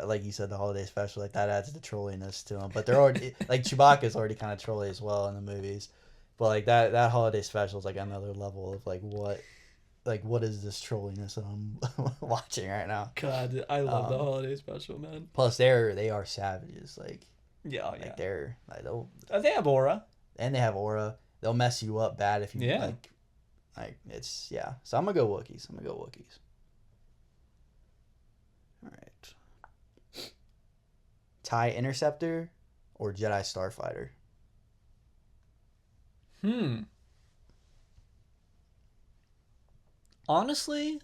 like you said, the holiday special, like that adds the trolliness to them. But they're already like Chewbacca's already kind of trolly as well in the movies. But like that holiday special is like another level of like what is this trolliness that I'm watching right now? God, I love the holiday special, man. Plus they are savages, like Yeah, like they're like they have aura, and they have aura. They'll mess you up bad if you like it's So I'm gonna go Wookiees. All right. TIE Interceptor or Jedi Starfighter? Honestly,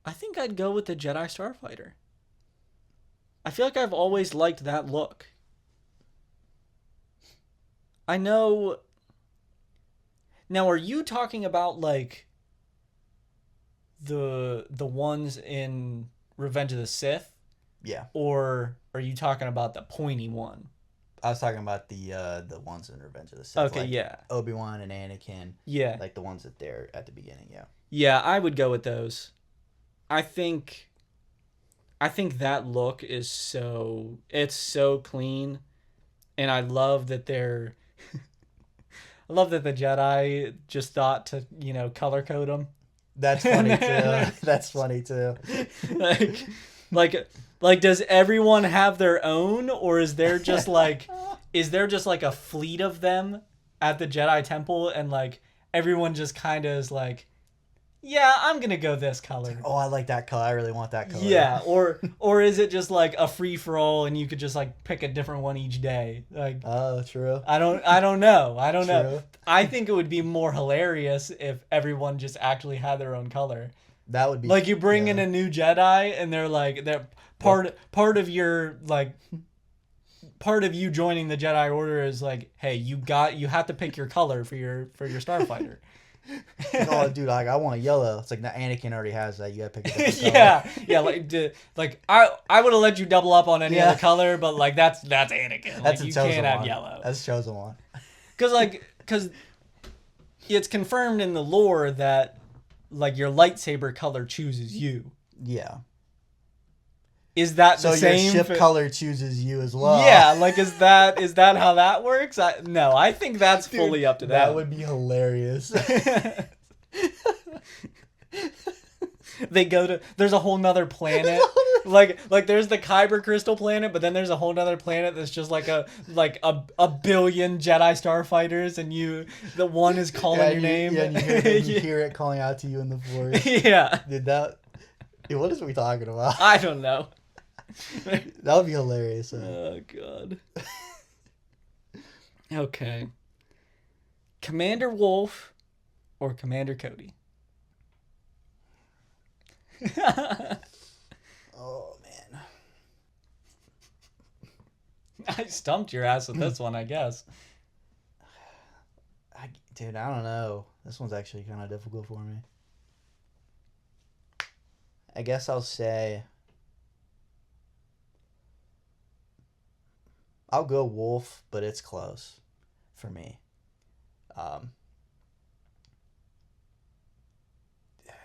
I think I'd go with the Jedi Starfighter. I feel like I've always liked that look. I know. Now, are you talking about like the ones in Revenge of the Sith? Yeah. Or are you talking about the pointy one? I was talking about the ones in Revenge of the Sith. Okay, like yeah. Obi-Wan and Anakin. Yeah. Like the ones that they're at the beginning, yeah. Yeah, I would go with those. I think that look is so clean, and I love that they're I love that the Jedi just thought to, color code them. That's funny too. That's funny too. Like does everyone have their own, or is there just like a fleet of them at the Jedi Temple, and like everyone just kind of is like, yeah, I'm going to go this color. Oh, I like that color. I really want that color. Yeah, or is it just like a free for all and you could just like pick a different one each day? Like, oh, true. I don't know. I think it would be more hilarious if everyone just actually had their own color. That would be like you bring in a new Jedi and they're part of your like part of you joining the Jedi Order is like, hey, you have to pick your color for your starfighter. Oh, dude, like I want yellow. It's like Anakin already has that. You gotta pick a different color. Like I would have let you double up on any other color, but like that's Anakin. That's like, you can't have yellow. That's chosen one. Because it's confirmed in the lore that like your lightsaber color chooses you. Yeah. Is that the same? So your ship color chooses you as well. Yeah, like is that how that works? No, I think that's fully up to them. That would be hilarious. They go to there's a whole nother planet. like there's the Kyber crystal planet, but then there's a whole nother planet that's just like a billion Jedi starfighters, and the one is calling your name. Yeah, and you hear it calling out to you in the Force. Yeah. Dude, what is we talking about? I don't know. That would be hilarious. Oh, God. Okay. Commander Wolf or Commander Cody? Oh, man. I stumped your ass with this one, I guess. Dude, I don't know. This one's actually kind of difficult for me. I guess I'll say I'll go Wolf, but it's close for me.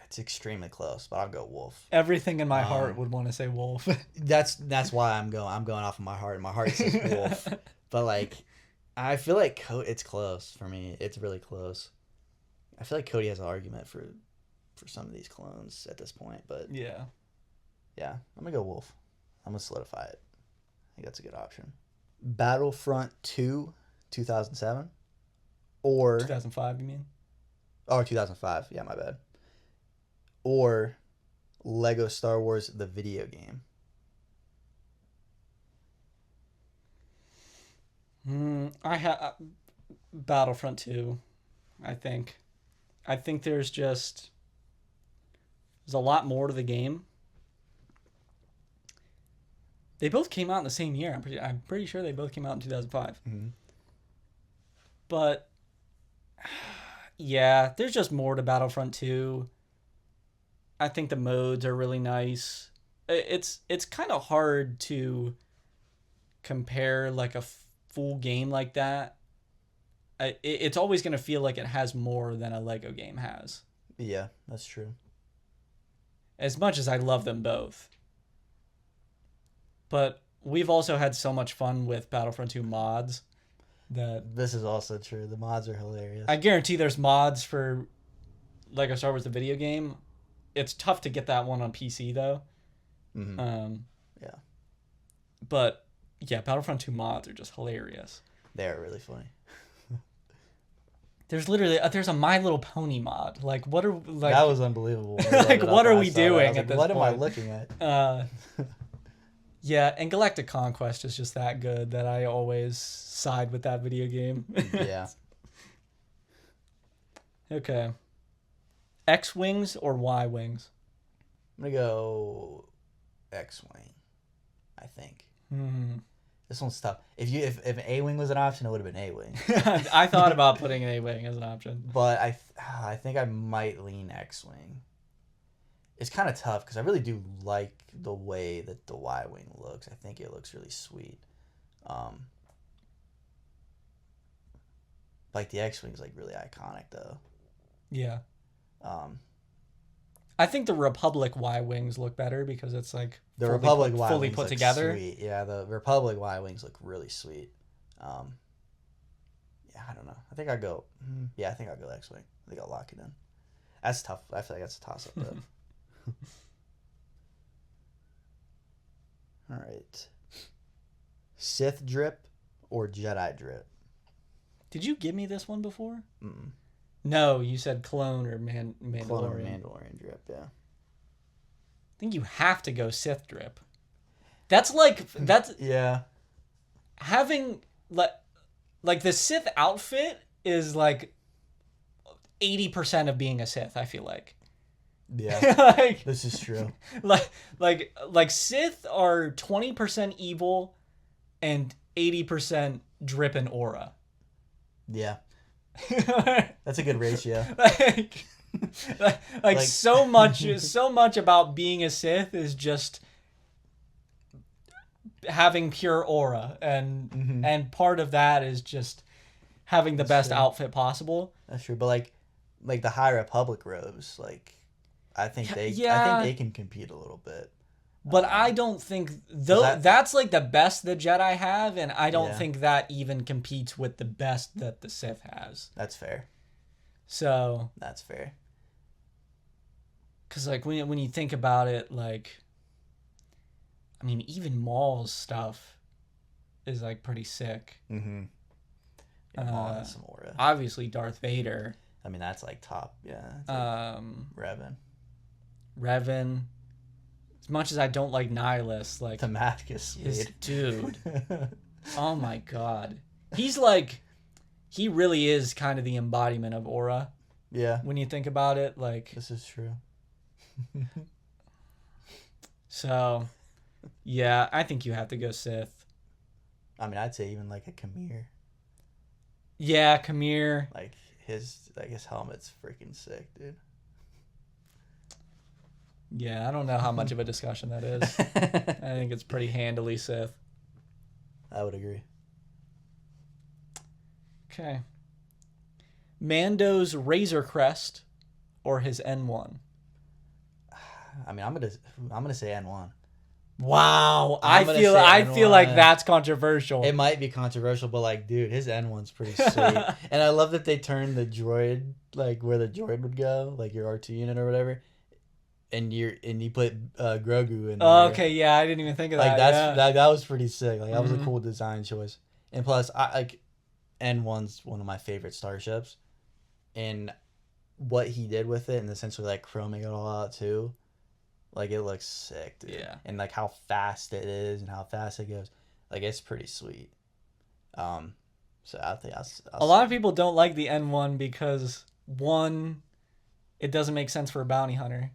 It's extremely close, but I'll go Wolf. Everything in my heart would want to say Wolf. That's why I'm going off of my heart. My heart says Wolf, but like I feel like it's close for me. It's really close. I feel like Cody has an argument for some of these clones at this point, but yeah, I'm gonna go Wolf. I'm gonna solidify it. I think that's a good option. Battlefront 2, 2007, or 2005, you mean? Oh, 2005. Yeah, my bad. Or Lego Star Wars the video game. I have Battlefront 2. I think there's a lot more to the game. They both came out in the same year. I'm pretty sure they both came out in 2005. Mm-hmm. But yeah, there's just more to Battlefront 2. I think the modes are really nice. It's kind of hard to compare like a full game like that. It's always going to feel like it has more than a Lego game has. Yeah, that's true. As much as I love them both. But we've also had so much fun with Battlefront 2 mods that... This is also true. The mods are hilarious. I guarantee there's mods for Lego Star Wars the video game. It's tough to get that one on PC, though. Mm-hmm. Yeah. But, yeah, Battlefront 2 mods are just hilarious. They are really funny. There's a My Little Pony mod. Like, what are... like that was unbelievable. like, what are we doing at this point? What am I looking at? Yeah, and Galactic Conquest is just that good that I always side with that video game. Yeah. Okay. X-Wings or Y-Wings? I'm going to go X-Wing, I think. This one's tough. If an A-Wing was an option, it would have been A-Wing. I thought about putting an A-Wing as an option. But I think I might lean X-Wing. It's kind of tough because I really do like the way that the Y-Wing looks. I think it looks really sweet. Like the X-Wing is like really iconic though. Yeah. I think the Republic Y-Wings look better because it's like the Republic Y-Wings fully put together. Sweet. Yeah, the Republic Y-Wings look really sweet. Yeah, I don't know. I think I'll go. Yeah, I think I'll go X-Wing. I think I'll lock it in. That's tough. I feel like that's a toss-up though. All right. Sith drip or Jedi drip? Did you give me this one before? Mm-mm. No, you said clone or Mandalorian. Clone or Mandalorian drip, yeah. I think you have to go Sith drip. That's yeah. Having like the Sith outfit is like 80% of being a Sith, I feel like. Yeah. Like, this is true. Like Sith are 20% evil and 80% drip and aura. Yeah. That's a good ratio. like so much about being a Sith is just having pure aura, and part of that is just having the best outfit possible. That's true, but like the High Republic robes, like I think they can compete a little bit. But I don't think that's like the best the Jedi have, and I don't think that even competes with the best that the Sith has. That's fair. So that's fair. Because like when you think about it, like, I mean, even Maul's stuff is like pretty sick. Mm-hmm. Yeah, Maul has some aura. Obviously, Darth Vader. I mean, that's like top. Yeah. Like Revan. As much as I don't like Nihilus, like the mask is his dude. Oh my god, he's like, he really is kind of the embodiment of aura. Yeah. When you think about it, like this is true. So, yeah, I think you have to go Sith. I mean, I'd say even like a Khmer. Yeah, Khmer. Like his helmet's freaking sick, dude. Yeah, I don't know how much of a discussion that is. I think it's pretty handily Sith. I would agree. Okay. Mando's Razor Crest or his N1? I mean, I'm gonna say N1. Wow, I feel like that's controversial. It might be controversial, but like, dude, his N1's pretty sweet. And I love that they turned the droid like where the droid would go, like your R2 unit or whatever. And you put Grogu in there. Oh, okay, yeah, I didn't even think of that. Like that was pretty sick. Like that was a cool design choice. And plus, I like N1's one of my favorite starships, and what he did with it, and essentially like chroming it all out too, like it looks sick, dude. Yeah. And like how fast it is and how fast it goes, like it's pretty sweet. So I think a lot of people don't like the N1 because one, it doesn't make sense for a bounty hunter.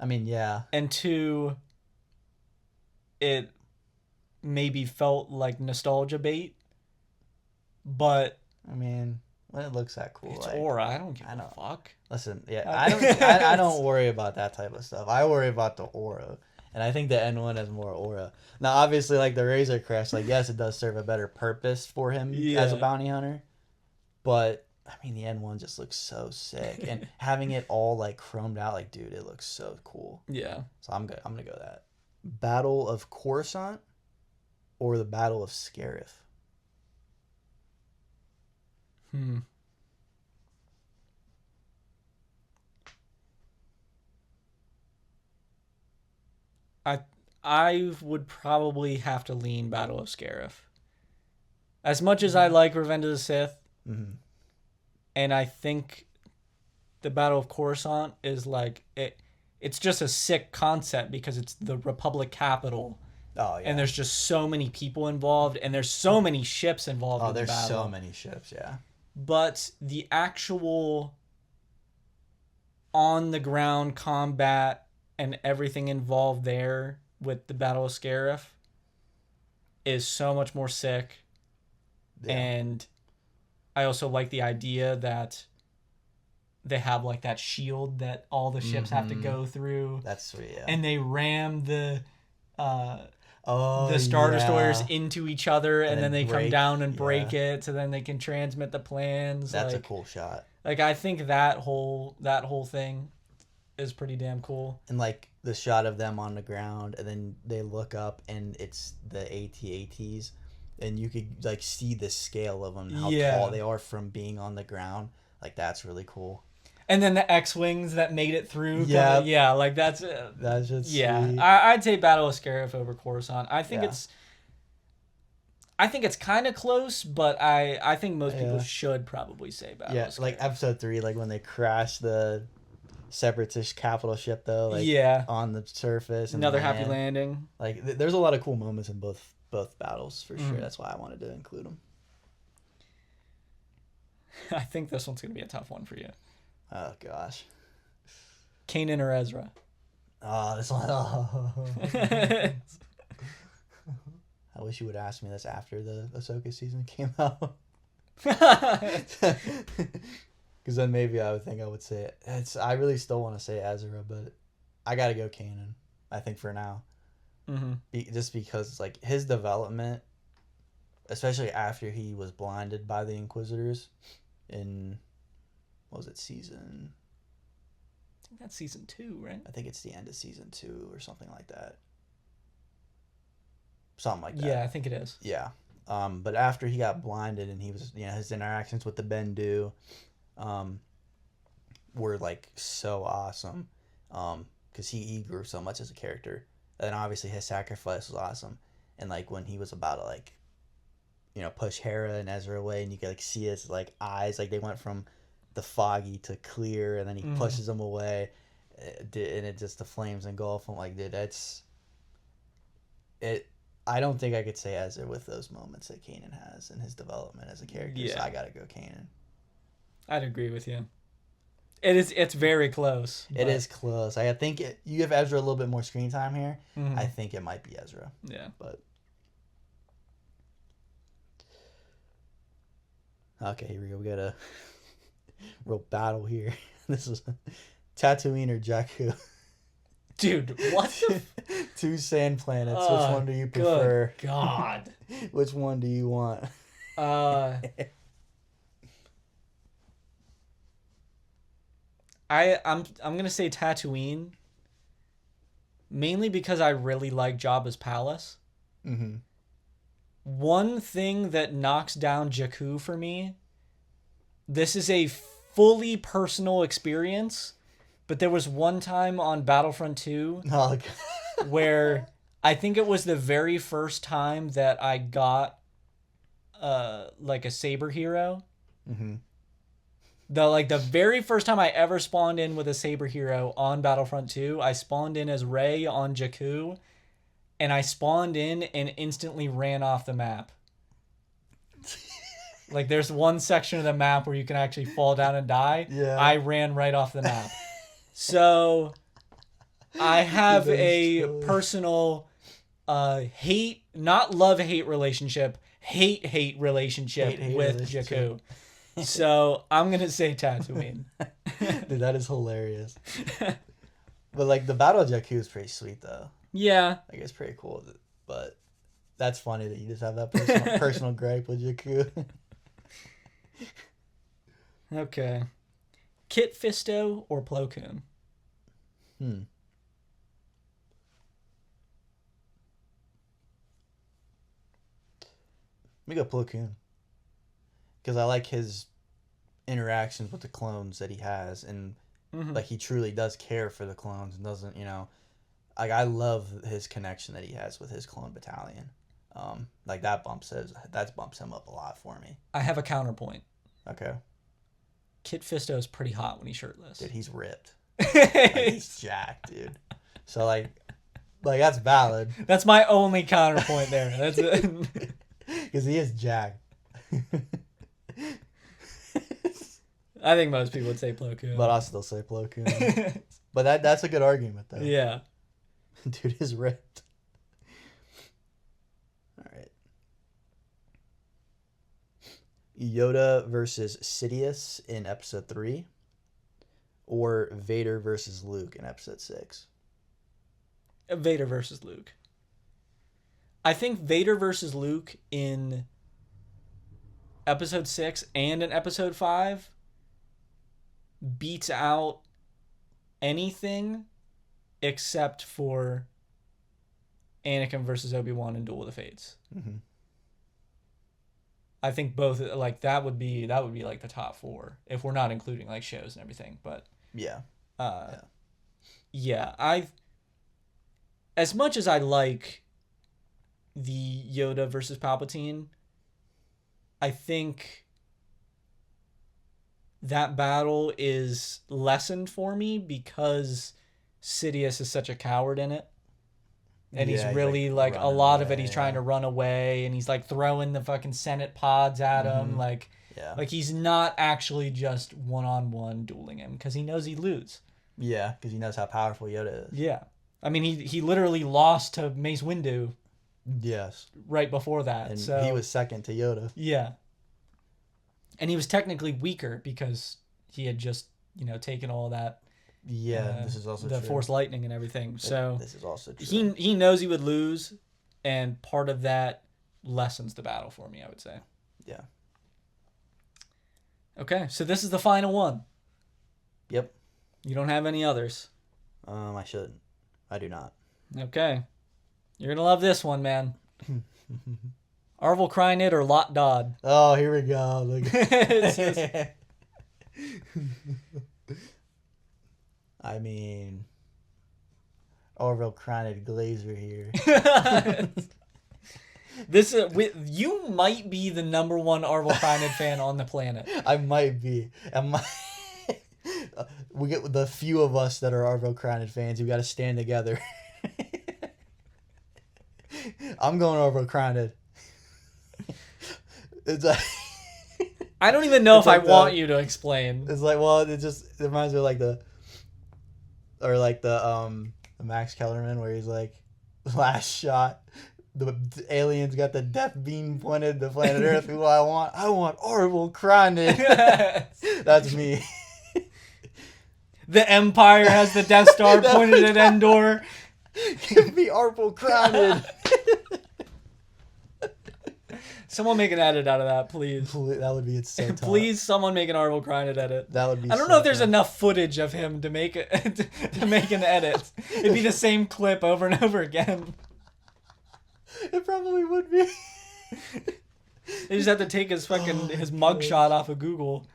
I mean, yeah. And two, it maybe felt like nostalgia bait, but I mean, when it looks that cool, it's like, aura. I don't give a fuck. Listen, yeah, I don't worry about that type of stuff. I worry about the aura. And I think the N1 has more aura. Now, obviously, like the Razor Crest, like, yes, it does serve a better purpose for him as a bounty hunter. But, I mean, the N1 just looks so sick. And having it all, like, chromed out, like, dude, it looks so cool. Yeah. So I'm gonna go with that. Battle of Coruscant or the Battle of Scarif? I would probably have to lean Battle of Scarif. As much as I like Revenge of the Sith, and I think the Battle of Coruscant is like it's just a sick concept because it's the Republic capital. Oh yeah. And there's just so many people involved, and there's so many ships involved in the battle. Oh, there's so many ships, yeah. But the actual on the ground combat and everything involved there with the Battle of Scarif is so much more sick. Yeah. And I also like the idea that they have like that shield that all the ships have to go through. That's sweet, yeah. And they ram the Star Destroyers into each other, and then they come down and break it, so then they can transmit the plans. That's a cool shot. Like, I think that whole thing is pretty damn cool. And like the shot of them on the ground, and then they look up, and it's the AT-ATs, and you could like see the scale of them, how tall they are from being on the ground. Like, that's really cool. And then the X-Wings that made it through. Yeah. Like that's just sweet. Yeah. I'd say Battle of Scarif over Coruscant. I think it's kind of close, but I think most people should probably say Battle of Scarif. Like episode 3, like when they crash the Separatist capital ship, though, like on the surface. And another happy landing. Like there's a lot of cool moments in both battles for sure. That's why I wanted to include them. I think this one's gonna be a tough one for you. Oh gosh. Kanan or Ezra? Oh, this one. Oh. I wish you would ask me this after the Ahsoka season came out. Because then maybe I would say it. I really still want to say Ezra, but I gotta go Kanan. I think for now. Just because like his development, especially after he was blinded by the Inquisitors, in what was it, season? I think that's season 2, right? I think it's the end of season 2 or something like that. Something like that. Yeah, I think it is. Yeah. But after he got blinded and he was, his interactions with the Bendu, were like so awesome. Because he grew so much as a character. And obviously his sacrifice was awesome. And like when he was about to like, push Hera and Ezra away, and you could like see his like eyes, like they went from the foggy to clear, and then he pushes them away, and it just the flames engulf him. Like, dude, I don't think I could say Ezra with those moments that Kanan has in his development as a character. So I gotta go Kanan. I'd agree with you. It's very close. It is close. I think you give Ezra a little bit more screen time here. I think it might be Ezra. Yeah. But okay, here we go. We got a real battle here. This is Tatooine or Jakku. Dude, what the? 2 sand planets. Which one do you prefer? Good God. Which one do you want? I'm gonna say Tatooine, mainly because I really like Jabba's palace. One thing that knocks down Jakku for me, this is a fully personal experience, but there was one time on Battlefront 2 where I think it was the very first time that I got like a saber hero. The very first time I ever spawned in with a saber hero on Battlefront 2, I spawned in as Rey on Jakku, and I spawned in and instantly ran off the map. Like, there's one section of the map where you can actually fall down and die. Yeah. I ran right off the map. So I have a personal not love-hate relationship, hate relationship with Jakku. So I'm gonna say Tatooine. Dude, that is hilarious. But like the Battle of Jakku is pretty sweet though. Yeah. Like it's pretty cool. But that's funny that you just have that personal gripe with Jakku. Okay. Kit Fisto or Plo Koon? Let me go Plo Koon. Because I like his interactions with the clones that he has, and like he truly does care for the clones and doesn't, like I love his connection that he has with his clone battalion. Like that bumps him up a lot for me. I have a counterpoint. Okay. Kit Fisto is pretty hot when he's shirtless. Dude, he's ripped. Like, he's jacked, dude. So like that's valid. That's my only counterpoint there. That's because he is jacked. I think most people would say Plo Koon. But I'll still say Plo Koon. But that's a good argument, though. Yeah. Dude is ripped. All right. Yoda versus Sidious in Episode 3. Or Vader versus Luke in Episode 6. Vader versus Luke. I think Vader versus Luke in Episode 6 and in Episode 5 beats out anything except for Anakin versus Obi-Wan in Duel of the Fates. Mm-hmm. I think both, like, that would be like the top 4 if we're not including like shows and everything. But yeah, as much as I like the Yoda versus Palpatine, I think that battle is lessened for me because Sidious is such a coward in it. And he's really like a lot of it, he's trying to run away, and he's like throwing the fucking Senate pods at him. Like he's not actually just one-on-one dueling him because he knows he'd lose. Yeah, because he knows how powerful Yoda is. Yeah. I mean, he literally lost to Mace Windu. Yes. Right before that. And so he was second to Yoda. Yeah. And he was technically weaker because he had just, taken all that. Yeah, this is also the true. Force lightning and everything. So this is also true. He knows he would lose, and part of that lessens the battle for me, I would say. Yeah. Okay, so this is the final one. Yep. You don't have any others? I should. I do not. Okay. You're gonna love this one, man. Arvel Krynid or Lot Dodd? Oh, here we go. Look. I mean, Orville Krynid Glazer here. You might be the number one Arvel Krynid fan on the planet. I might be. We get the few of us that are Arvel Krynid fans. We got to stand together. I'm going Arvel Krynid. It's like I don't even know if like I want you to explain. It's like, well, it reminds me of like the Max Kellerman where he's like, last shot, the aliens got the death beam pointed to planet Earth. Who I want Orville Krynid. That's me. The Empire has the Death Star pointed at Endor. Give me Orville Krynid. Someone make an edit out of that, please. That would be so tough. Please, someone make an Arvel Krynid edit. That would be. I don't know if there's enough footage of him to make it to make an edit. It'd be the same clip over and over again. It probably would be. They just have to take his mugshot off of Google.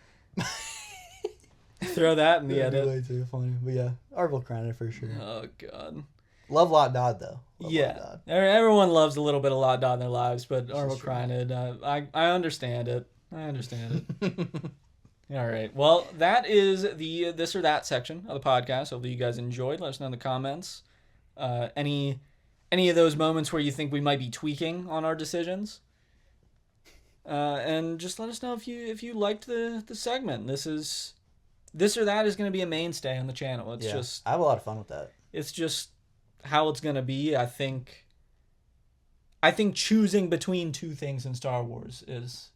Throw that in the edit. Way too funny, but yeah, Arvel Krynid for sure. Oh god. Love Lot Dodd though. Yeah, everyone loves a little bit of Lot Dodd in their lives, but Arvel Krynid, I understand it. All right, well, that is the this or that section of the podcast. Hopefully you guys enjoyed. Let us know in the comments. Any of those moments where you think we might be tweaking on our decisions, and just let us know if you liked the segment. This or that is going to be a mainstay on the channel. It's just I have a lot of fun with that. It's just how it's going to be. I think I think choosing between two things in Star Wars is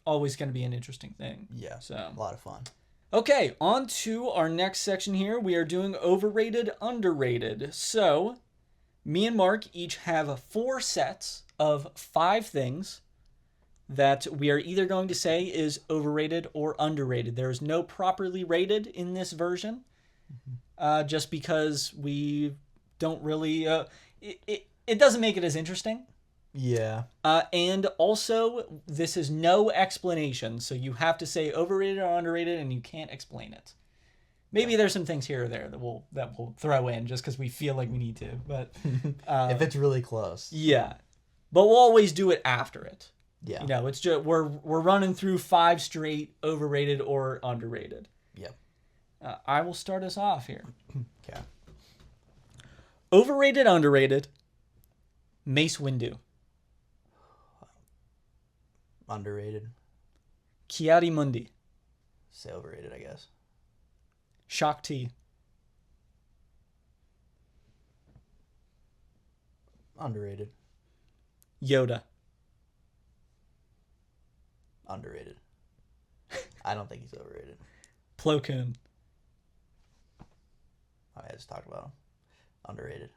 always going to be an interesting thing. Yeah, So a lot of fun. Okay, on to our next section here. We are doing overrated, underrated. So, me and Mark each have 4 sets of 5 things that we are either going to say is overrated or underrated. There is no properly rated in this version, just because we don't really... it doesn't make it as interesting. Yeah. And also, this is no explanation, so you have to say overrated or underrated, and you can't explain it. Maybe there's some things here or there that we'll throw in just because we feel like we need to. But if it's really close. Yeah, but we'll always do it after it. Yeah. You know, it's just we're running through 5 straight overrated or underrated. Yep. I will start us off here. Okay. Overrated, underrated. Mace Windu. Underrated. Kiadi Mundi. Say overrated, I guess. Shakti. Underrated. Yoda. Underrated. I don't think he's overrated. Plo Koon. I just talked about him. Underrated.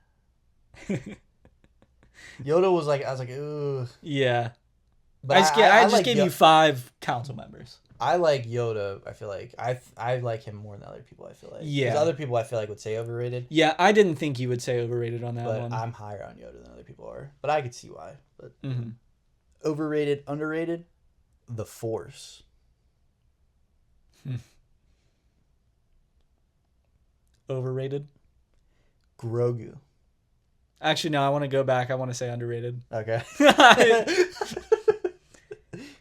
Yoda was like, I was like, ooh. Yeah. But I just like gave you 5 council members. I like Yoda. I feel like I like him more than other people. I feel like Yeah. 'Cause other people I feel like would say overrated. Yeah, I didn't think you would say overrated on that But one. I'm higher on Yoda than other people are. But I could see why. But Mm-hmm. overrated, underrated, the Force. Overrated. Grogu. Actually, no. I want to go back. I want to say underrated. Okay.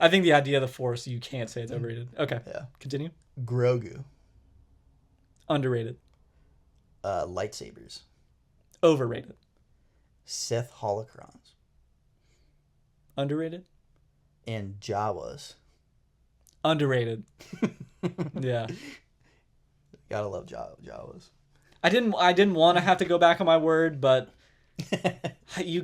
I think the idea of the Force, you can't say it's overrated. Okay. Yeah. Continue. Grogu. Underrated. Lightsabers. Overrated. Sith holocrons. Underrated. And Jawas. Underrated. Yeah. Gotta love Jawas. I didn't want to have to go back on my word, but you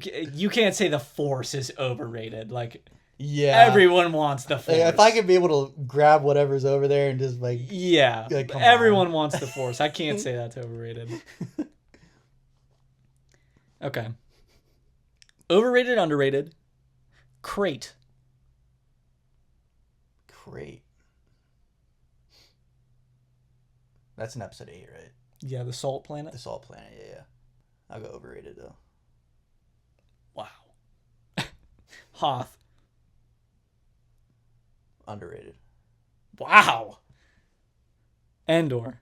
can't say the Force is overrated. Like, yeah, everyone wants the Force. Like, if I could be able to grab whatever's over there and just like, yeah, like, everyone wants the Force. I can't say that's overrated. Okay. Overrated, underrated. Crate. That's in episode 8, right? Yeah, the Salt Planet. The Salt Planet, yeah. I'll go overrated though. Wow. Hoth. Underrated. Wow. Endor.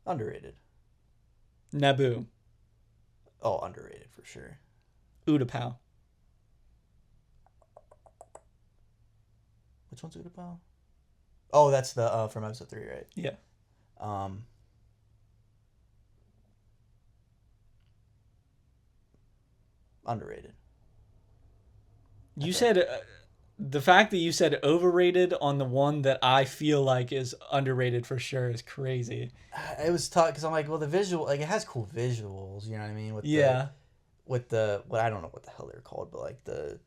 Underrated. Naboo. Oh, underrated for sure. Utapau. Which one's Utapau? Oh, that's the from episode 3, right? Yeah. Underrated. You said the fact that you said overrated on the one that I feel like is underrated for sure is crazy. It was tough because I'm like, well, the visual, like, it has cool visuals. You know what I mean? With the well, I don't know what the hell they're called, but like the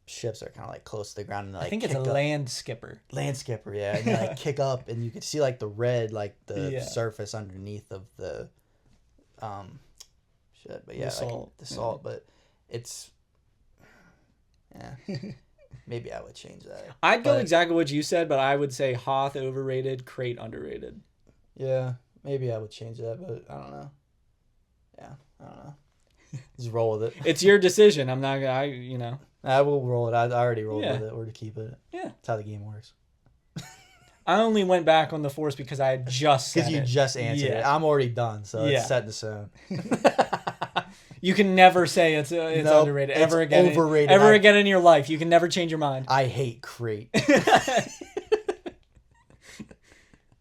ships are kind of like close to the ground and like I think it's a land skipper. Land skipper, yeah. And they like kick up and you could see like the red, like the Yeah. surface underneath of the shit. But yeah, The salt. the salt, but it's maybe I would change that. I'd go exactly what you said, but I would say Hoth overrated, Crate underrated. Yeah, maybe I would change that, but I don't know. Yeah, I don't know. Just roll with it. It's your decision. I'm not gonna, I will roll it. I already rolled Yeah. with it, or to keep it. Yeah. That's how the game works. I only went back on the Force because I had just said Because you it. just answered it. I'm already done, so Yeah. it's set in stone. You can never say it's Nope, underrated it's ever again. overrated. Ever again in your life. You can never change your mind. I hate Crate.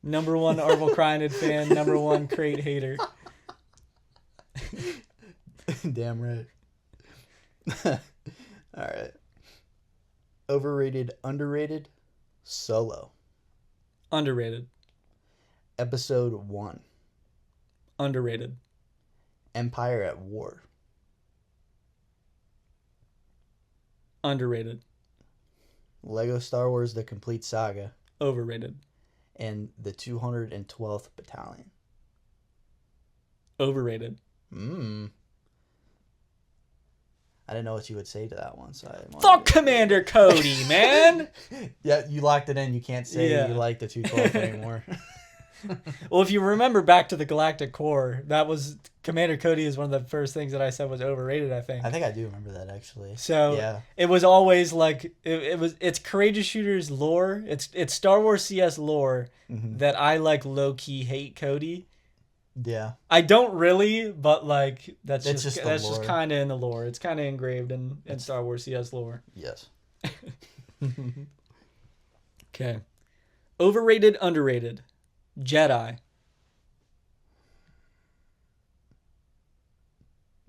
Number 1 Orville Crynid fan. Number 1 Crate hater. Damn right. All right. Overrated, underrated, Solo. Underrated. Episode 1. Underrated. Empire at War. Underrated. Lego Star Wars: The Complete Saga, Overrated. and the 212th Battalion. Overrated. I didn't know what you would say to that one, so I Fuck Commander Cody, man. Yeah, you locked it in. You can't say you like the 212 anymore. Well, if you remember back to the Galactic Core, that was Commander Cody is one of the first things that I said was overrated, I think. I think I do remember that, actually. So yeah. It was always like it's Courageous Shooters lore. It's Star Wars CS lore that I like low key hate Cody. Yeah. I don't really, but like that's just lore. kind of in the lore. It's kind of engraved in Star Wars CS lore. Yes. Okay. Overrated, underrated. Jedi.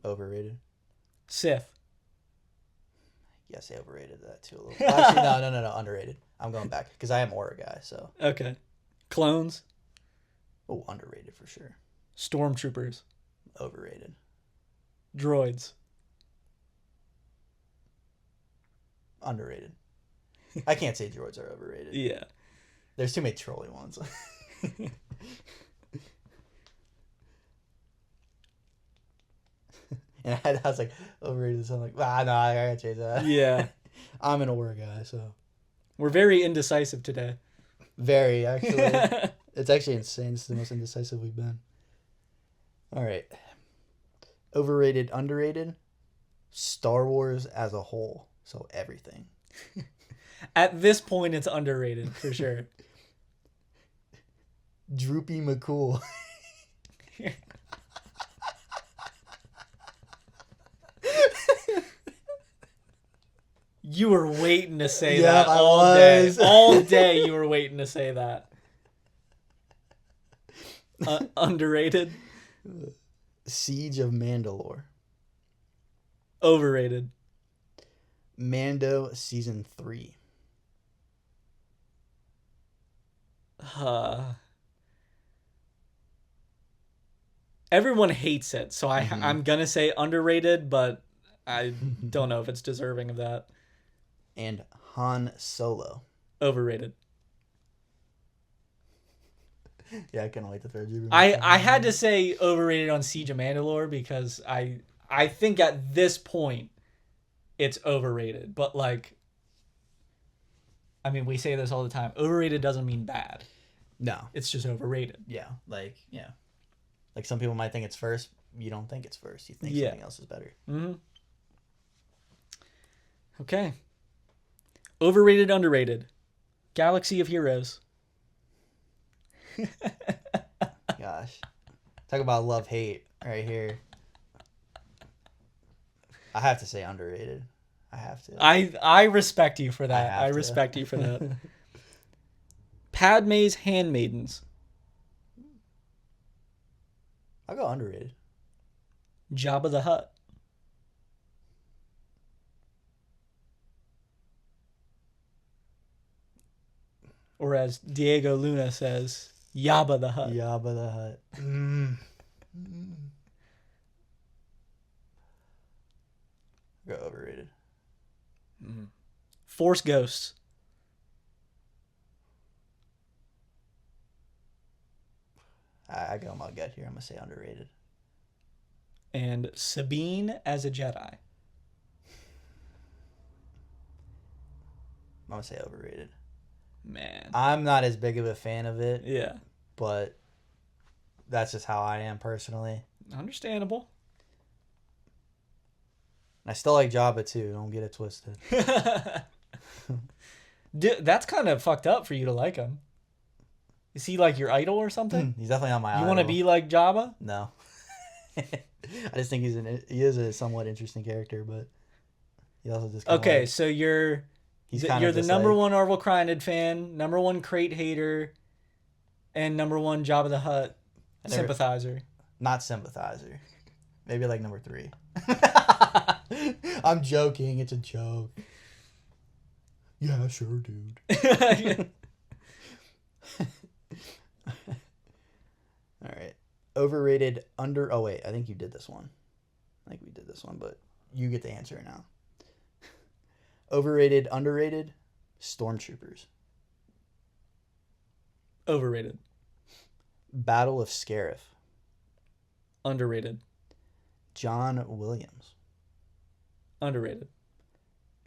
Overrated. Sith. Yes, I overrated that too a little. Well, actually, no. Underrated. I'm going back because I am Aura guy. So. Okay. Clones. Oh, underrated for sure. Stormtroopers. Overrated. Droids. Underrated. I can't say droids are overrated. Yeah. There's too many trolly ones. And I was like, overrated. So I'm like, no, I gotta change that. Yeah. I'm an Aura guy, so. We're very indecisive today. Very, actually. It's actually insane. It's the most indecisive we've been. All right. Overrated, underrated. Star Wars as a whole. So everything. At this point, it's underrated for sure. Droopy McCool. You were waiting to say that all day. All day you were waiting to say that. Underrated. Siege of Mandalore. Overrated. Mando season 3. Everyone hates it, so I'm gonna say underrated, but I don't know if it's deserving of that. And Han Solo. Overrated. Yeah, I can't wait to throw you. I had to say overrated on Siege of Mandalore because I think at this point it's overrated, but like, I mean, we say this all the time. Overrated doesn't mean bad. No, it's just overrated. Yeah, like some people might think it's first. You don't think it's first. You think something else is better. Mm-hmm. Okay. Overrated, underrated. Galaxy of Heroes. Gosh. Talk about love-hate right here. I have to say underrated. I have to. I respect you for that. I respect you for that. Padme's Handmaidens. I'll go underrated. Jabba the Hutt. Or as Diego Luna says, Yabba the Hutt. Yabba the Hutt. Go overrated. Force Ghosts. I go my gut here. I'm going to say underrated. And Sabine as a Jedi. I'm going to say overrated. Man. I'm not as big of a fan of it. Yeah. But that's just how I am personally. Understandable. I still like Jabba too. Don't get it twisted. Dude, that's kind of fucked up for you to like him. Is he like your idol or something? He's definitely not my idol. You want to be like Jabba? No. I just think he is a somewhat interesting character, but he also just okay. So you're the number one Orville Crined fan, number one Crate hater, and number one Jabba the Hutt sympathizer. Not sympathizer. Maybe like number 3. I'm joking. It's a joke. Yeah, sure, dude. All right. Overrated, Oh, wait. I think you did this one. I think we did this one, but you get the answer now. Overrated, underrated, Stormtroopers. Overrated. Battle of Scarif. Underrated. John Williams. Underrated.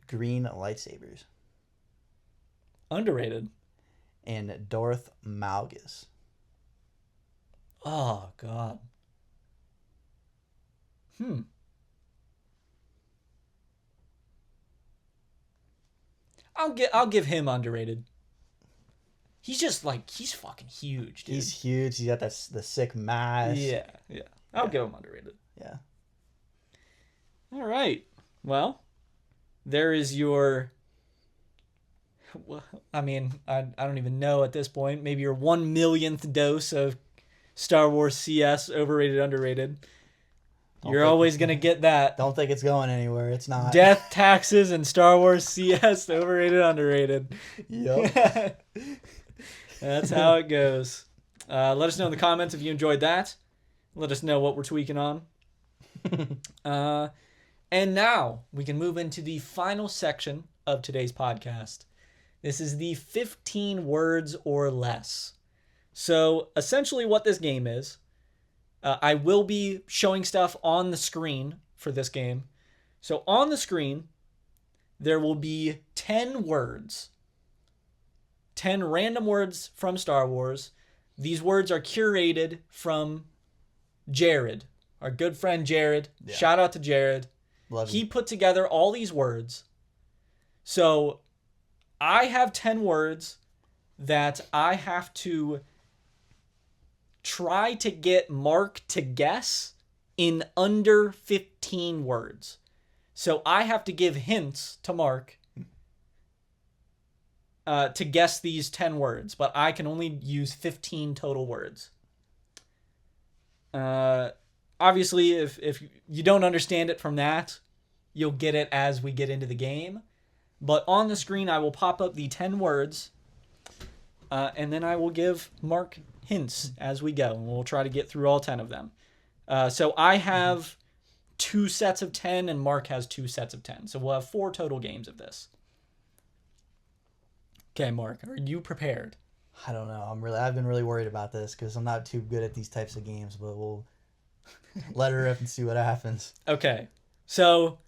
Green lightsabers. Underrated. And Darth Malgus. Oh God. I'll give him underrated. He's just like he's fucking huge, dude. He's huge. He's got the sick mask. Yeah. I'll give him underrated. Yeah. All right. Well, there is your. Well, I mean, I don't even know at this point. Maybe your 1,000,000th dose of Star Wars CS overrated, underrated. You're always gonna get that. Don't think it's going anywhere. It's not. Death, taxes, and Star Wars CS overrated, underrated. Yep. That's how it goes. Let us know in the comments if you enjoyed that. Let us know what we're tweaking on. And now we can move into the final section of today's podcast. This is the 15 words or less. So essentially what this game is, I will be showing stuff on the screen for this game. So on the screen, there will be 10 words. 10 random words from Star Wars. These words are curated from Jared, our good friend Jared. Yeah. Shout out to Jared. He put together all these words. So I have 10 words that I have to try to get Mark to guess in under 15 words. So I have to give hints to Mark to guess these 10 words, but I can only use 15 total words. Obviously, if you don't understand it from that, you'll get it as we get into the game. But on the screen, I will pop up the 10 words, and then I will give Mark hints as we go, and we'll try to get through all 10 of them. So I have 2 sets of 10, and Mark has 2 sets of 10. So we'll have 4 total games of this. Okay, Mark, are you prepared? I don't know. I've been really worried about this because I'm not too good at these types of games, but we'll let her rip and see what happens. Okay, so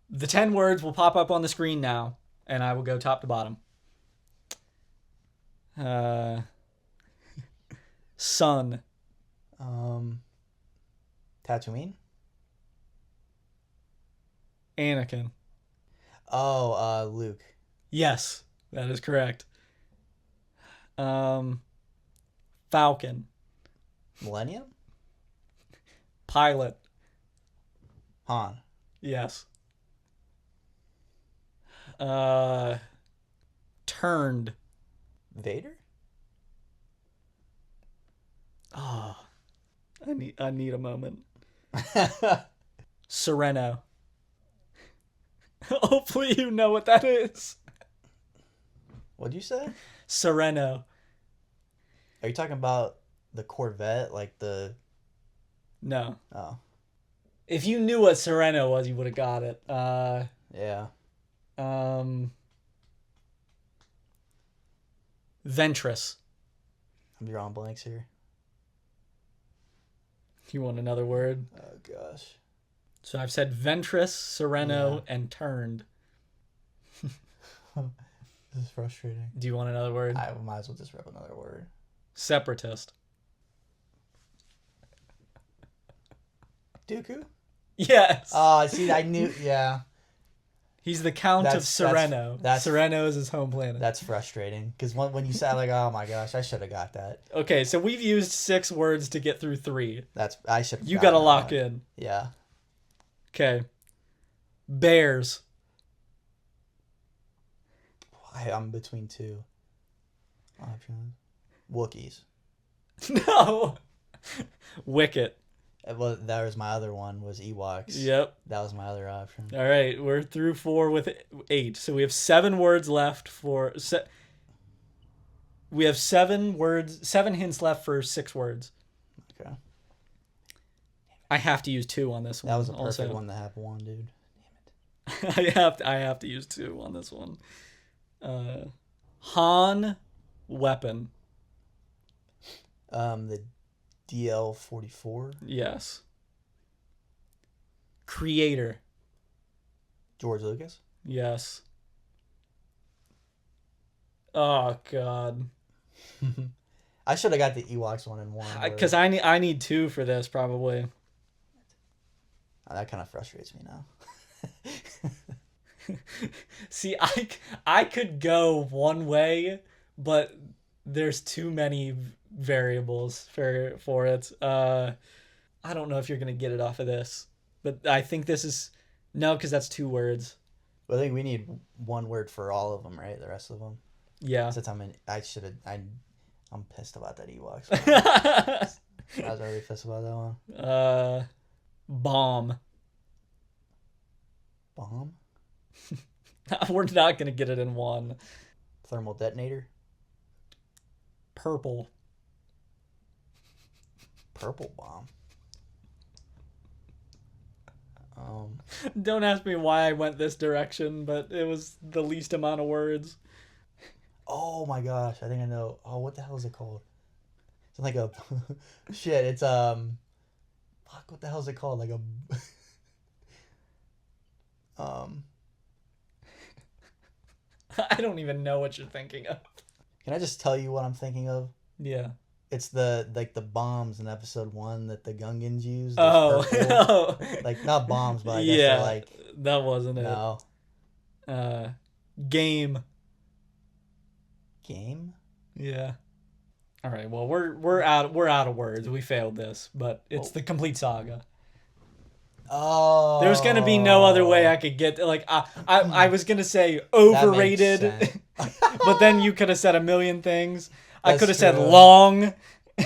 the 10 words will pop up on the screen now, and I will go top to bottom. Sun. Tatooine. Anakin. Oh, Luke. Yes, that is correct. Falcon. Millennium. Pilot. Han. Yes. Turned. Vader? Oh, I need a moment. Sereno. Hopefully you know what that is. What'd you say? Sereno. Are you talking about the Corvette, like the... No. Oh. If you knew what Sereno was, you would have got it. Yeah. Ventress. I'm drawing blanks here. You want another word? Oh, gosh. So I've said Ventress, Sereno, and Turned. This is frustrating. Do you want another word? I might as well just rip another word. Separatist. Dooku? Yes. See, I knew, yeah. He's the Count of Sereno. Sereno is his home planet. That's frustrating. Because when you said, like, oh my gosh, I should have got that. Okay, so we've used 6 words to get through 3. I should have. You got to lock in. Yeah. Okay. Bears. I'm between 2 options. Wookiees. No. Wicket. Well, that was my other one, was Ewoks. Yep. That was my other option. All right, we're through 4 with 8. So we have 7 words left for... We have 7 hints left for 6 words. Okay. I have to use 2 on this one. That was a perfect one to have 1, dude. Damn I have to use 2 on this one. Han weapon. The DL-44. Yes. Creator. George Lucas. Yes. Oh God. I should have got the Ewoks one in one. Because I need 2 for this probably. Oh, that kind of frustrates me now. See, I could go one way, but there's too many variables for it. I don't know if you're gonna get it off of this, but I think this is no, because that's 2 words. Well, I think we need 1 word for all of them, right? The rest of them. Yeah. Since I'm pissed about that Ewoks one. I was already pissed about that one. Bomb. Bomb? We're not gonna get it in 1. Thermal detonator? Purple. Purple bomb. Don't ask me why I went this direction, but it was the least amount of words. Oh my gosh, I think I know. Oh, what the hell is it called? It's like a shit. It's fuck. What the hell is it called? Like a I don't even know what you're thinking of. Can I just tell you what I'm thinking of? Yeah. It's the bombs in episode 1 that the Gungans used. Oh. Like not bombs, but I guess yeah, they're like that wasn't no. it. Game. Game? Yeah. All right. Well, we're out of words. We failed this, but it's the complete saga. Oh. There's gonna be no other way I could get like I was gonna say overrated, but then you could have said a million things. I could have said long.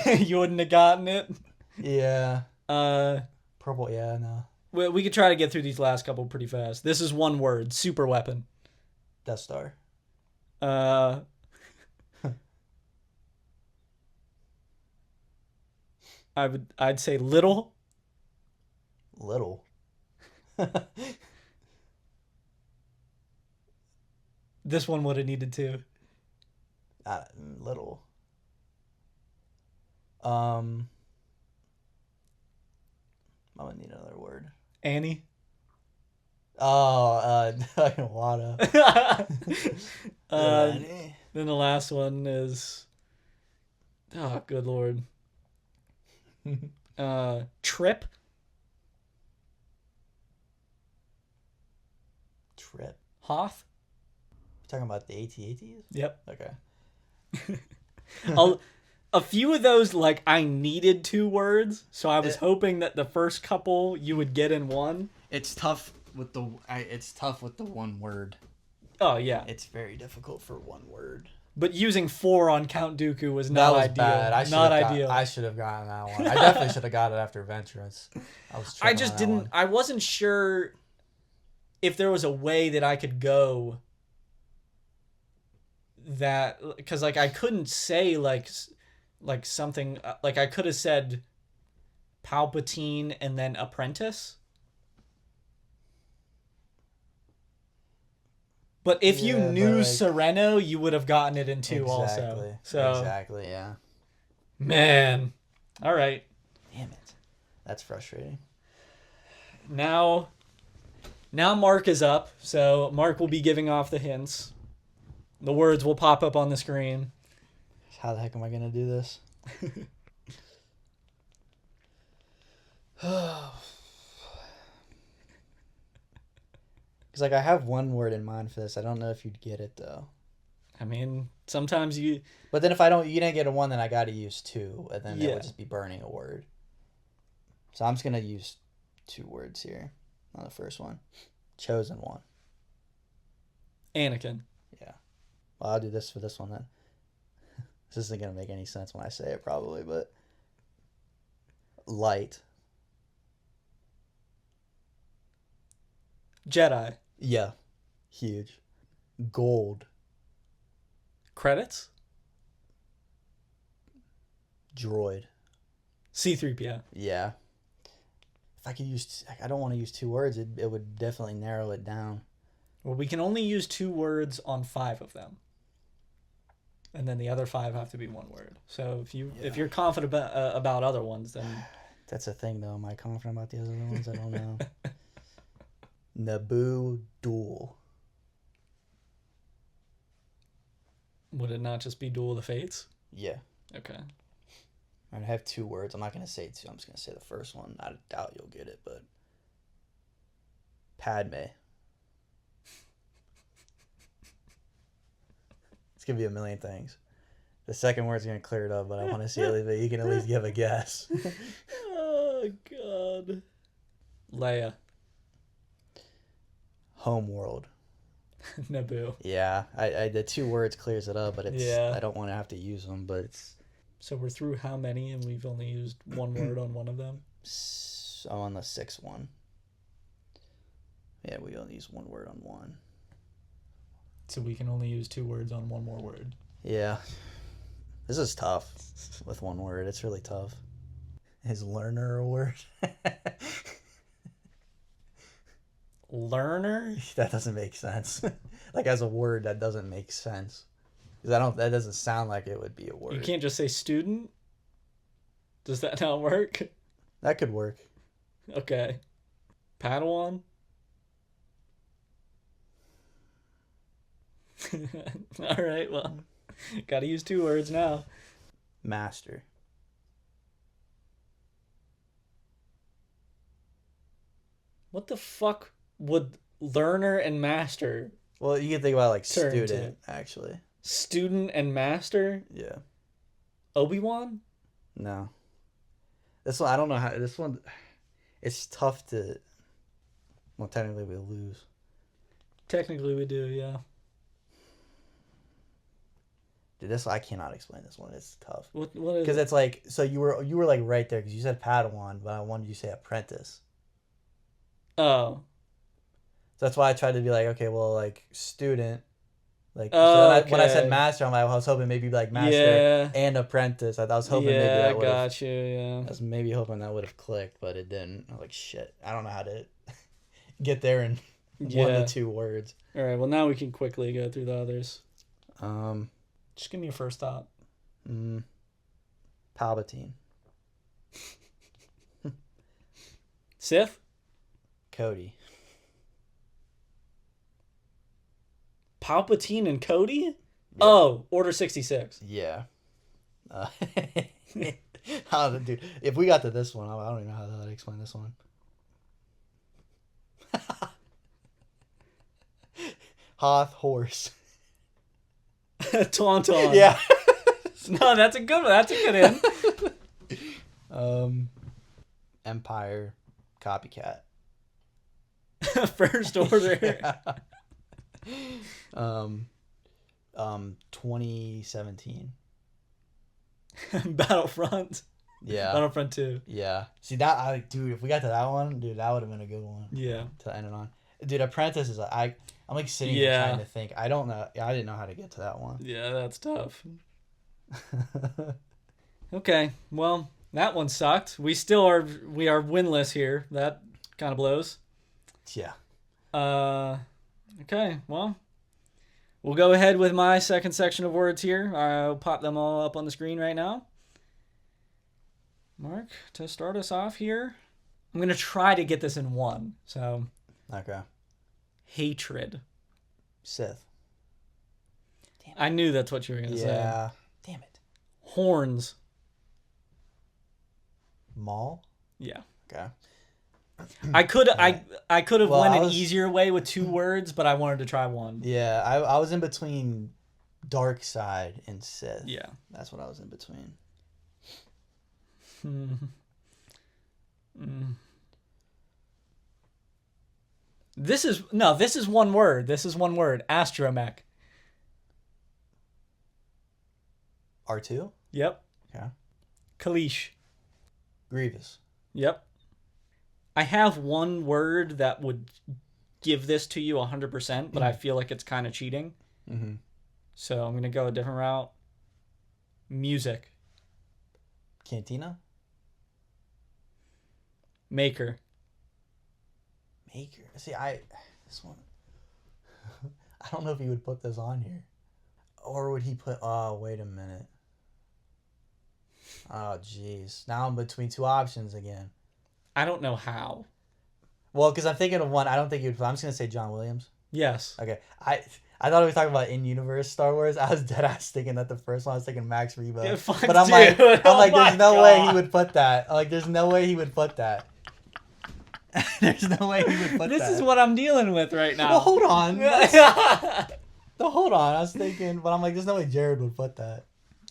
You wouldn't have gotten it. Yeah. Purple. Yeah. No. We could try to get through these last couple pretty fast. This is 1 word. Super weapon. Death Star. I'd say little. Little. This one would have needed 2. Little. I'm gonna need another word. Annie. Oh, Wada. Then the last one is, oh, good Lord. Trip. Trip. Hoth. You talking about the AT-ATs? Yep. Okay. A few of those, like, I needed 2 words, so I was hoping that the first couple you would get in 1. It's tough with the 1 word. Oh, yeah. It's very difficult for 1 word. But using 4 on Count Dooku was not ideal. Bad. I should have gotten that one. I definitely should have got it after Venturance. I just didn't. I wasn't sure if there was a way that I could go that, because like I couldn't say like something like I could have said Palpatine and then Apprentice. But if you knew Sereno, you would have gotten it in 2 also. So exactly, yeah. Man. All right. Damn it. That's frustrating. Now Mark is up, so Mark will be giving off the hints. The words will pop up on the screen. How the heck am I going to do this? Because, like, I have 1 word in mind for this. I don't know if you'd get it, though. I mean, sometimes you... But then if you didn't get a 1, then I got to use 2. And then it would just be burning a word. So I'm just going to use 2 words here on the first one. Chosen one. Anakin. Yeah. Well, I'll do this for this one, then. This isn't going to make any sense when I say it, probably, but... Light. Jedi. Yeah. Huge. Gold. Credits. Droid. C-3PO. Yeah. if I could use, I don't want to use 2 words. It would definitely narrow it down. Well, we can only use 2 words on 5 of them. And then the other 5 have to be 1 word. So if you're confident about other ones, then that's the thing, though. Am I confident about the other ones? I don't know. Naboo Duel. Would it not just be Duel of the Fates? Yeah. Okay. I have 2 words. I'm not going to say 2. I'm just going to say the first one. I doubt you'll get it, but Padme. It's going to be a million things. The second word's going to clear it up, but I want to see if you can at least give a guess. Oh, God. Leia. Homeworld. Naboo. Yeah, I the 2 words clears it up, but I don't want to have to use them, but it's... So we're through how many, and we've only used 1 word on one of them? I'm on the 6th one. Yeah, we only use 1 word on 1. So we can only use 2 words on 1 more word. Yeah. This is tough with 1 word. It's really tough. Is learner a word? Learner? That doesn't make sense. Like, as a word, that doesn't make sense. Because that doesn't sound like it would be a word. You can't just say student? Does that not work? That could work. Okay. Padawan? All right, well, gotta use 2 words now. Master. What the fuck would learner and master? Well, you can think about, like, Turn to. student, actually. Student and master? Yeah. Obi-Wan? No. This one, I don't know how... This one, it's tough to... Well, technically we lose. Technically we do, yeah. Dude, I cannot explain this one. It's tough. What is Because it? it's like... So you were like, right there, because you said Padawan, but I wanted you to say apprentice. Oh. So that's why I tried to be like, okay, well, like, student... Like, Okay. When I said master, I was hoping maybe like master and apprentice. I was hoping maybe that would have... got you, yeah. I was maybe hoping that would have clicked, but it didn't. I was like, shit, I don't know how to get there in 1 to 2 words. All right, well, now we can quickly go through the others. Um, Just give me your first thought. Palpatine. Sith? Cody. Palpatine and Cody? Yeah. Oh, Order 66. Yeah. Dude, if we got to this one, I don't even know how to explain this one. Hoth horse. Tauntaun. Yeah. No, that's a good one. That's a good in. Empire copycat. First Order. Yeah. 2017. Battlefront. Yeah. Battlefront 2. Yeah. See dude, if we got to that one, dude, that would have been a good one. Yeah. To end it on. Dude, Apprentice is I'm like sitting here trying to think. I don't know. I didn't know how to get to that one. Yeah, that's tough. Okay, well, that one sucked. We are winless here. That kind of blows. Yeah. Okay, well, we'll go ahead with my second section of words here. I'll pop them all up on the screen right now. Mark, to start us off here, I'm going to try to get this in one. So, Okay. Hatred. Sith. I knew that's what you were going to say. Yeah. Damn it. Horns. Maul? Yeah. Okay. I could have went an was- easier way with 2 words, but I wanted to try one. Yeah, I was in between Dark Side and Sith. Yeah. That's what I was in between. This is 1 word. This is 1 word. Astromech. R2? Yep. Okay. Kalish. Grievous. Yep. I have 1 word that would give this to you 100%, but I feel like it's kind of cheating. Mm-hmm. So I'm going to go a different route. Music. Cantina? Maker. Maker. See, this one. I don't know if he would put this on here, or would he put? Oh, wait a minute. Oh, jeez. Now I'm between two options again. I don't know how. Well, because I'm thinking of one. I don't think he would put. I'm just gonna say John Williams. Yes. Okay. I thought we were talking about in-universe Star Wars. I was dead ass thinking that the first one. I was thinking Max Rebo. Yeah, fuck, but I'm dude. like, there's no God. way he would put that. I'm like, there's no way he would put that. There's no way he would put that. This is what I'm dealing with right now. Well, hold on. Hold on. I was thinking, but I'm like, there's no way Jared would put that.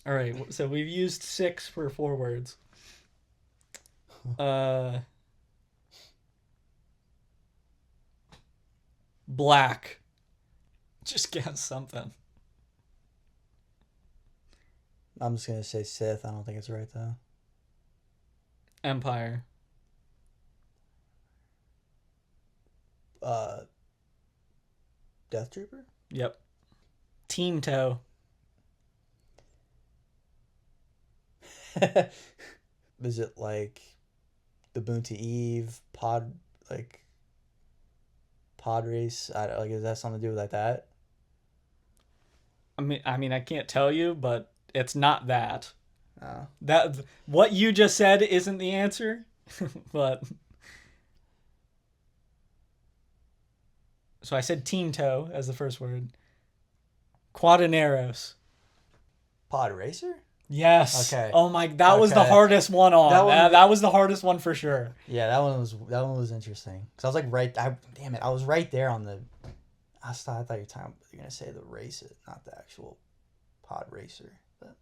All right, so we've used 6 for 4 words. Black. Just guess something. I'm just gonna say Sith. I don't think it's right though. Empire. Death Trooper. Yep. Team Toe. Is it like the Boonty Eve pod race? Is that something to do with like that? I mean, I can't tell you, but it's not that. Oh. That what you just said isn't the answer, but so I said Team Toe as the first word. Quadaneros. Pod racer? Yes. Okay. Oh my, that was the hardest one on. That was the hardest one for sure. Yeah, that one was interesting. Cause I was like damn it, I was right there on the. I thought you were gonna say the race, not the actual pod racer. But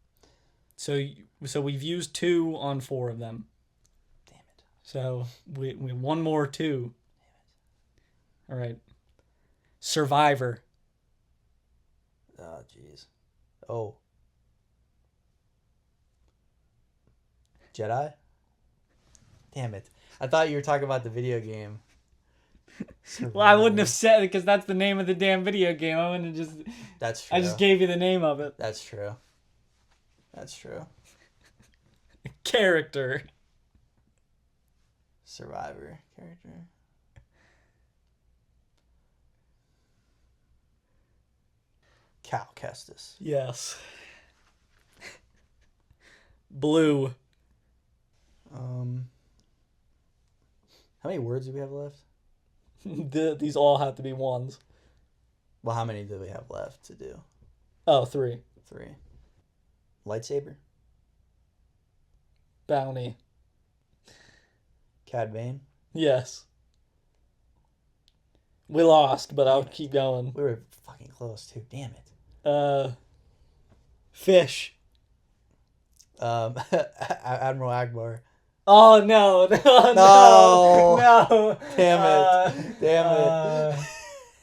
so we've used 2 on 4 of them. damn it. So we one more 2. All right. Survivor. Oh jeez. Oh. Jedi? Damn it. I thought you were talking about the video game. Well, I wouldn't have said it because that's the name of the damn video game. I wouldn't have just... That's true. I just gave you the name of it. That's true. That's true. Character. Survivor character. Cal Kestis. Yes. Blue. How many words do we have left? These all have to be ones. Well, how many do we have left to do? Oh, 3. 3. Lightsaber. Bounty. Cad Bane. Yes. We lost, but I'll keep going. We were fucking close too. Damn it. Fish. Admiral Akbar. Oh no! No! Damn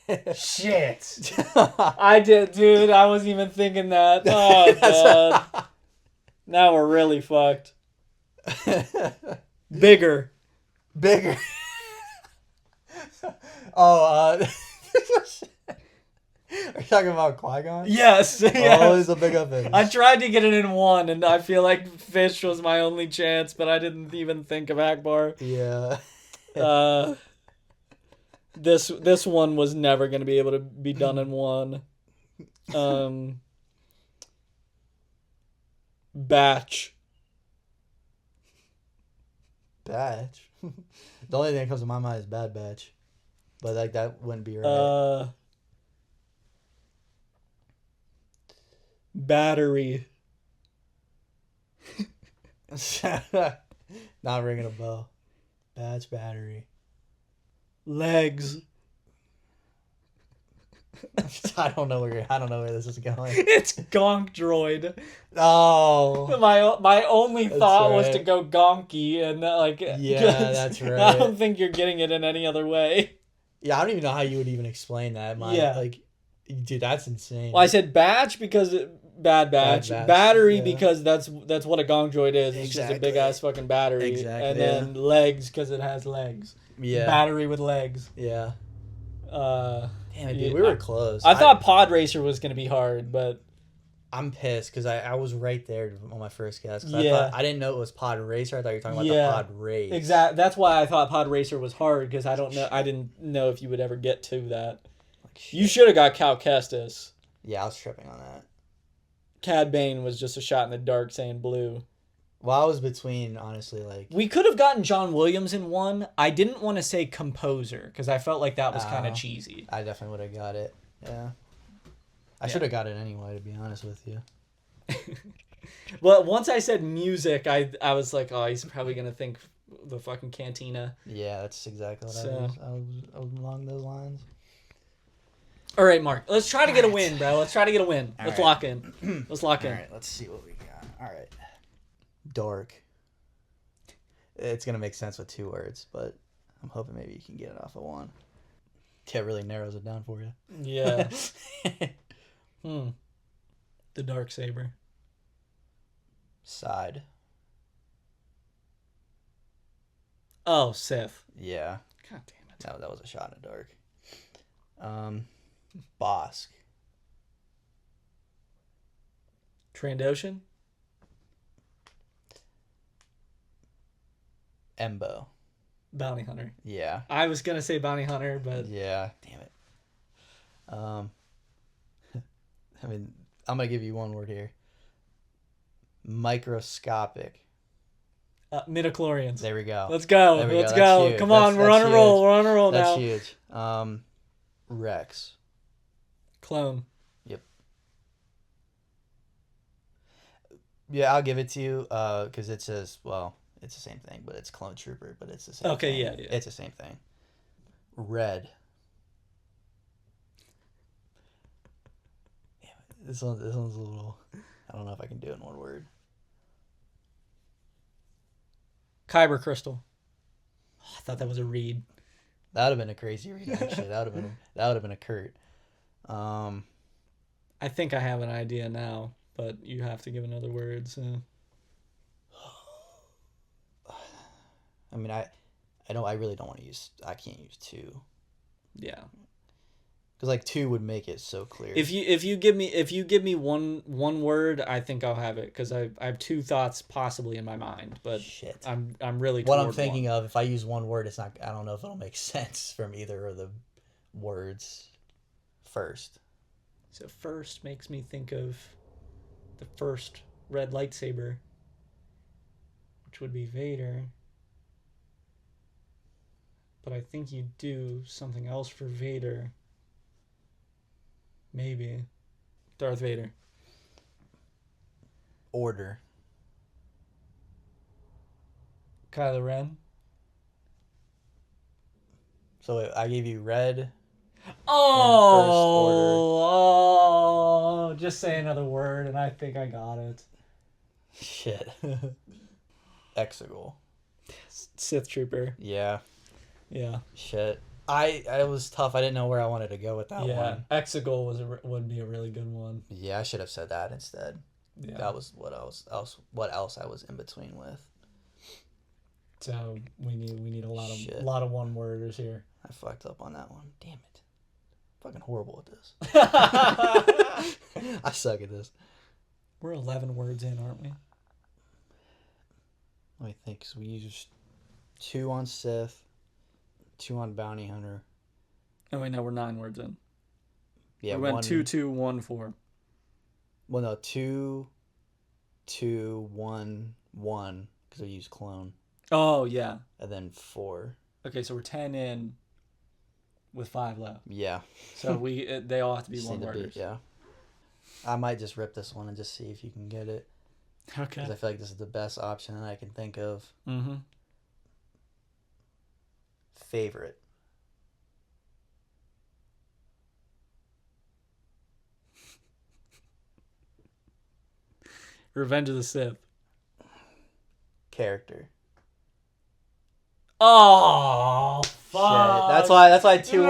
it! Shit! I did, dude. I wasn't even thinking that. Oh god! Now we're really fucked. Bigger. Oh, are you talking about Qui-Gon? Yes. Oh, he's a big fish. I tried to get it in one, and I feel like fish was my only chance, but I didn't even think of Akbar. Yeah. This one was never going to be able to be done in one. Batch. Batch. The only thing that comes to my mind is Bad Batch, but like that wouldn't be right. Battery. Not ringing a bell. Batch battery. Legs. I don't know where this is going. It's Gonk Droid. Oh. My only thought was right. to go Gonky, and Yeah, that's right. I don't think you're getting it in any other way. Yeah, I don't even know how you would even explain that. Dude, that's insane. Well, I said batch because Bad Batch. Battery yeah. because that's what a Gonk Droid is. It's just a big ass fucking battery. Exactly. And then legs because it has legs. Yeah. Battery with legs. Yeah. Damn it, dude. Yeah, We were close. I thought Pod Racer was going to be hard, but... I'm pissed because I was right there on my first guess. 'Cause Yeah. I didn't know it was Pod Racer. I thought you were talking about Yeah. the Pod Race. Exactly. That's why I thought Pod Racer was hard, because I didn't know if you would ever get to that. Like, You should have got Cal Kestis. Yeah, I was tripping on that. Cad Bane was just a shot in the dark saying blue. Well, I was between, honestly, like... We could have gotten John Williams in one. I didn't want to say composer, because I felt like that was kind of cheesy. I definitely would have got it. Yeah. I should have got it anyway, to be honest with you. Well, once I said music, I was like, oh, he's probably going to think the fucking Cantina. Yeah, that's exactly what I was along those lines. All right, Mark. Let's try to get a win, bro. Let's try to get a win. Let's lock in. Let's lock in. All right, let's see what we got. All right. Dark. It's going to make sense with 2 words, but I'm hoping maybe you can get it off of 1. Yeah, it really narrows it down for you. Yeah. The Dark Saber. Side. Oh, Sith. Yeah. God damn it. That was a shot in the dark. Bosk. Trandoshan. Embo. Bounty Hunter. Yeah. I was going to say Bounty Hunter, but... Yeah. Damn it. I mean, I'm going to give you 1 word here. Microscopic. Midichlorians. There we go. Let's go. There we Let's go. go. That's huge. Come on. We're That's on a roll. huge. We're on a roll now. That's huge. Rex. Clone. Yep. Yeah, I'll give it to you because it says, well, it's the same thing, but it's Clone Trooper, but it's the same thing. Yeah. It's the same thing. Red. Yeah, this one's a little... I don't know if I can do it in 1 word. Kyber Crystal. Oh, I thought that was a read. That would have been a crazy read, actually. That would have been a Kurt. I think I have an idea now, but you have to give another word. So. I mean, I really don't want to use... I can't use 2. Yeah. Because like 2 would make it so clear. If you give me one word, I think I'll have it, because I have 2 thoughts possibly in my mind, but shit. I'm really what I'm thinking of. If I use 1 word, it's not. I don't know if it'll make sense from either of the words. First. So first makes me think of the first red lightsaber, which would be Vader. But I think you do something else for Vader. Maybe. Darth Vader. Order. Kylo Ren. So I gave you red. Oh, just say another word, and I think I got it. Shit. Exegol. Sith Trooper. Yeah. Yeah. Shit. It was tough. I didn't know where I wanted to go with that one. Yeah. Exegol would be a really good one. Yeah, I should have said that instead. Yeah. That was what else I was in between with. So we need a lot of Shit. one worders here. I fucked up on that one. Damn it. Fucking horrible at this. I suck at this. We're 11 words in, aren't we? Let me think. So we used 2 on Sith, 2 on Bounty Hunter. Oh wait, no, we're 9 words in. Yeah, we went 2, 2, 1, 4. Well, no, 2, 2, 1, 1, because I used clone. Oh yeah. And then 4. Okay, so we're 10 in, with 5 left. Yeah. So they all have to be Just one need to worders. yeah. I might just rip this one and just see if you can get it. Okay. Because I feel like this is the best option that I can think of. Mm-hmm. Favorite. Revenge of the Sith. Character. Oh, fuck. Shit. That's why 2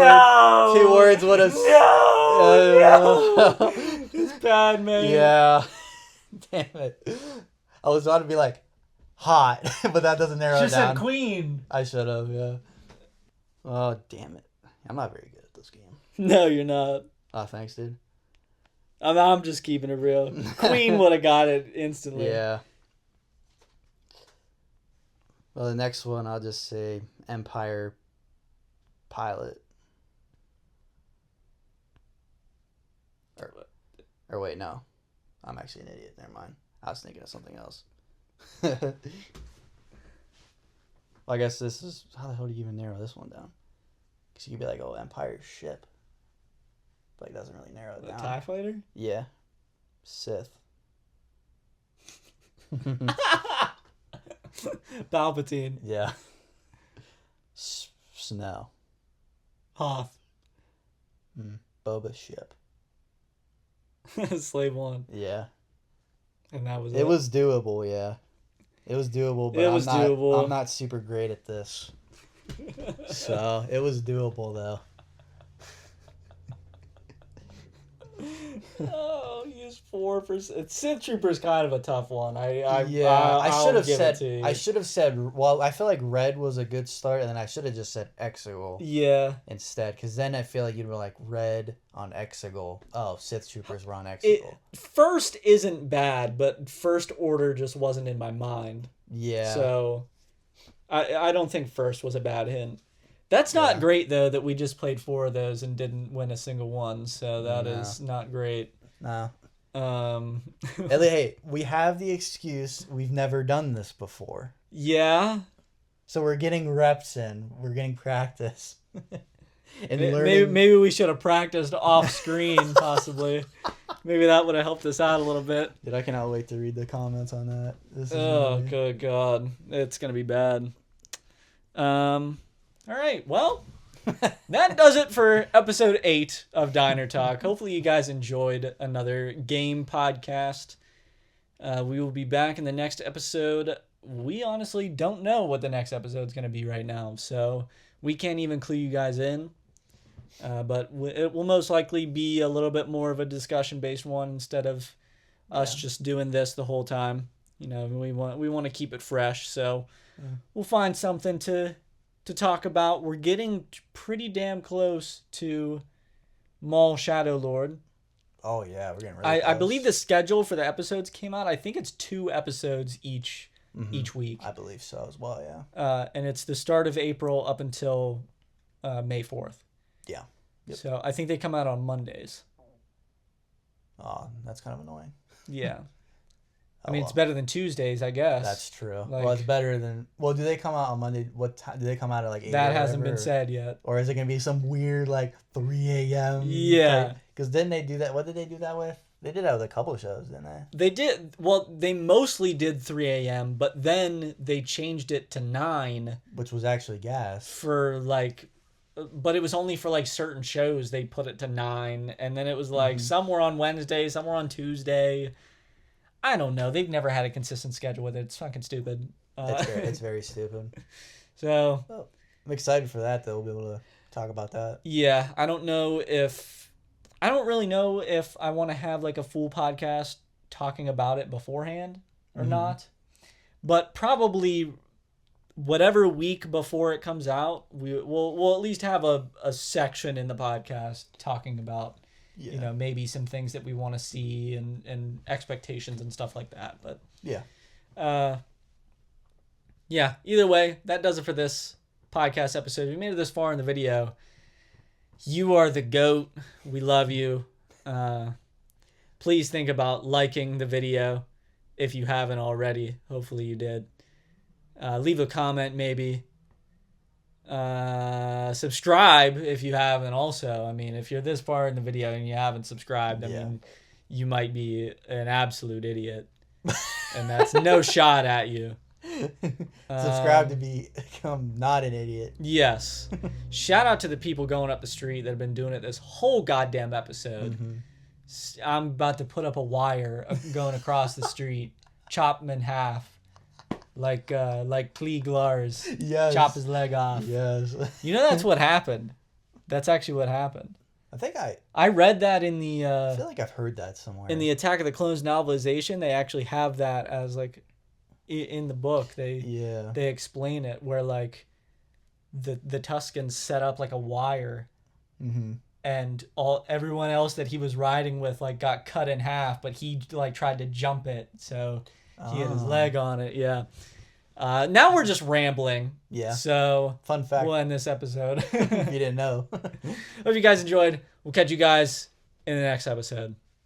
words would have. No. It's bad, man. Yeah. Damn it. I was about to be like hot, but that doesn't narrow it Just down. said queen. I should have, yeah. Oh, damn it. I'm not very good at this game. No, you're not. Oh, thanks, dude. I'm just keeping it real. Queen would have got it instantly. Yeah. Well, the next one, I'll just say Empire Pilot. Or wait, no. I'm actually an idiot. Never mind. I was thinking of something else. Well, I guess this is... How the hell do you even narrow this one down? Because you could be like, oh, Empire ship. But it doesn't really narrow it The down. TIE fighter? Yeah. Sith. Palpatine. Yeah. Snow. Hoth. Boba ship. Slave One. Yeah. And that was it. It was doable, yeah. It was doable, but I'm not super great at this. So, it was doable, though. Oh, use 4%. Sith Trooper's kind of a tough one. I should have said, well, I feel like red was a good start, and then I should have just said Exegol. Yeah. Instead, because then I feel like you'd be like red on Exegol. Oh, Sith Troopers were on Exegol. First isn't bad, but First Order just wasn't in my mind. Yeah. So, I don't think First was a bad hint. That's not great, though, that we just played 4 of those and didn't win a single one. So that is not great. No. Hey, we have the excuse we've never done this before. Yeah. So we're getting reps in. We're getting practice. And maybe we should have practiced off screen, possibly. Maybe that would have helped us out a little bit. Dude, I cannot wait to read the comments on that. Good God. It's going to be bad. All right, well, that does it for episode 8 of Diner Talk. Hopefully you guys enjoyed another game podcast. We will be back in the next episode. We honestly don't know what the next episode is going to be right now, so we can't even clue you guys in. But it will most likely be a little bit more of a discussion-based one instead of us just doing this the whole time. You know, we want to keep it fresh, so we'll find something to talk about. We're getting pretty damn close to Maul Shadow Lord. Oh yeah, we're getting really close. I believe the schedule for the episodes came out. I think it's 2 episodes each week. I believe so as well, yeah. And it's the start of April up until May 4th. Yeah. Yep. So I think they come out on Mondays. Oh, that's kind of annoying. Yeah. I mean, it's better than Tuesdays, I guess. That's true. Like, well, it's better than... Well, do they come out on Monday? What time? Do they come out at like 8 that hasn't been said yet. Or is it going to be some weird like 3 a.m.? Yeah. Because didn't they do that? What did they do that with? They did that with a couple of shows, didn't they? They did. Well, they mostly did 3 a.m., but then they changed it to 9. Which was actually gas. For like... But it was only for like certain shows they put it to 9. And then it was like some were on Wednesday, some were on Tuesday. I don't know. They've never had a consistent schedule with it. It's fucking stupid. It's very stupid. So well, I'm excited for that, though. We'll be able to talk about that. Yeah, I don't really know if I want to have like a full podcast talking about it beforehand or not. But probably whatever week before it comes out, we'll at least have a section in the podcast talking about you know, maybe some things that we want to see and expectations and stuff like that. But either way, that does it for this podcast episode. If you made it this far in the video, you are the GOAT. We love you. Please think about liking the video if you haven't already. Hopefully you did. Leave a comment maybe. Subscribe if you haven't also. I mean, if you're this far in the video and you haven't subscribed, I mean, you might be an absolute idiot. And that's no shot at you. Subscribe to become not an idiot. Yes. Shout out to the people going up the street that have been doing it this whole goddamn episode. I'm about to put up a wire going across the street, chop him in half. Like Klieg Lars. Yes. Chop his leg off. Yes. You know that's what happened. That's actually what happened. I think I read that in the... I feel like I've heard that somewhere. In the Attack of the Clones novelization, they actually have that as like... In the book, they explain it where like the Tuscans set up like a wire and everyone else that he was riding with like got cut in half, but he like tried to jump it, so he had his leg on it. Yeah. Now we're just rambling. Yeah. So Fun fact. we'll end this episode. If you didn't know. Hope you guys enjoyed. We'll catch you guys in the next episode.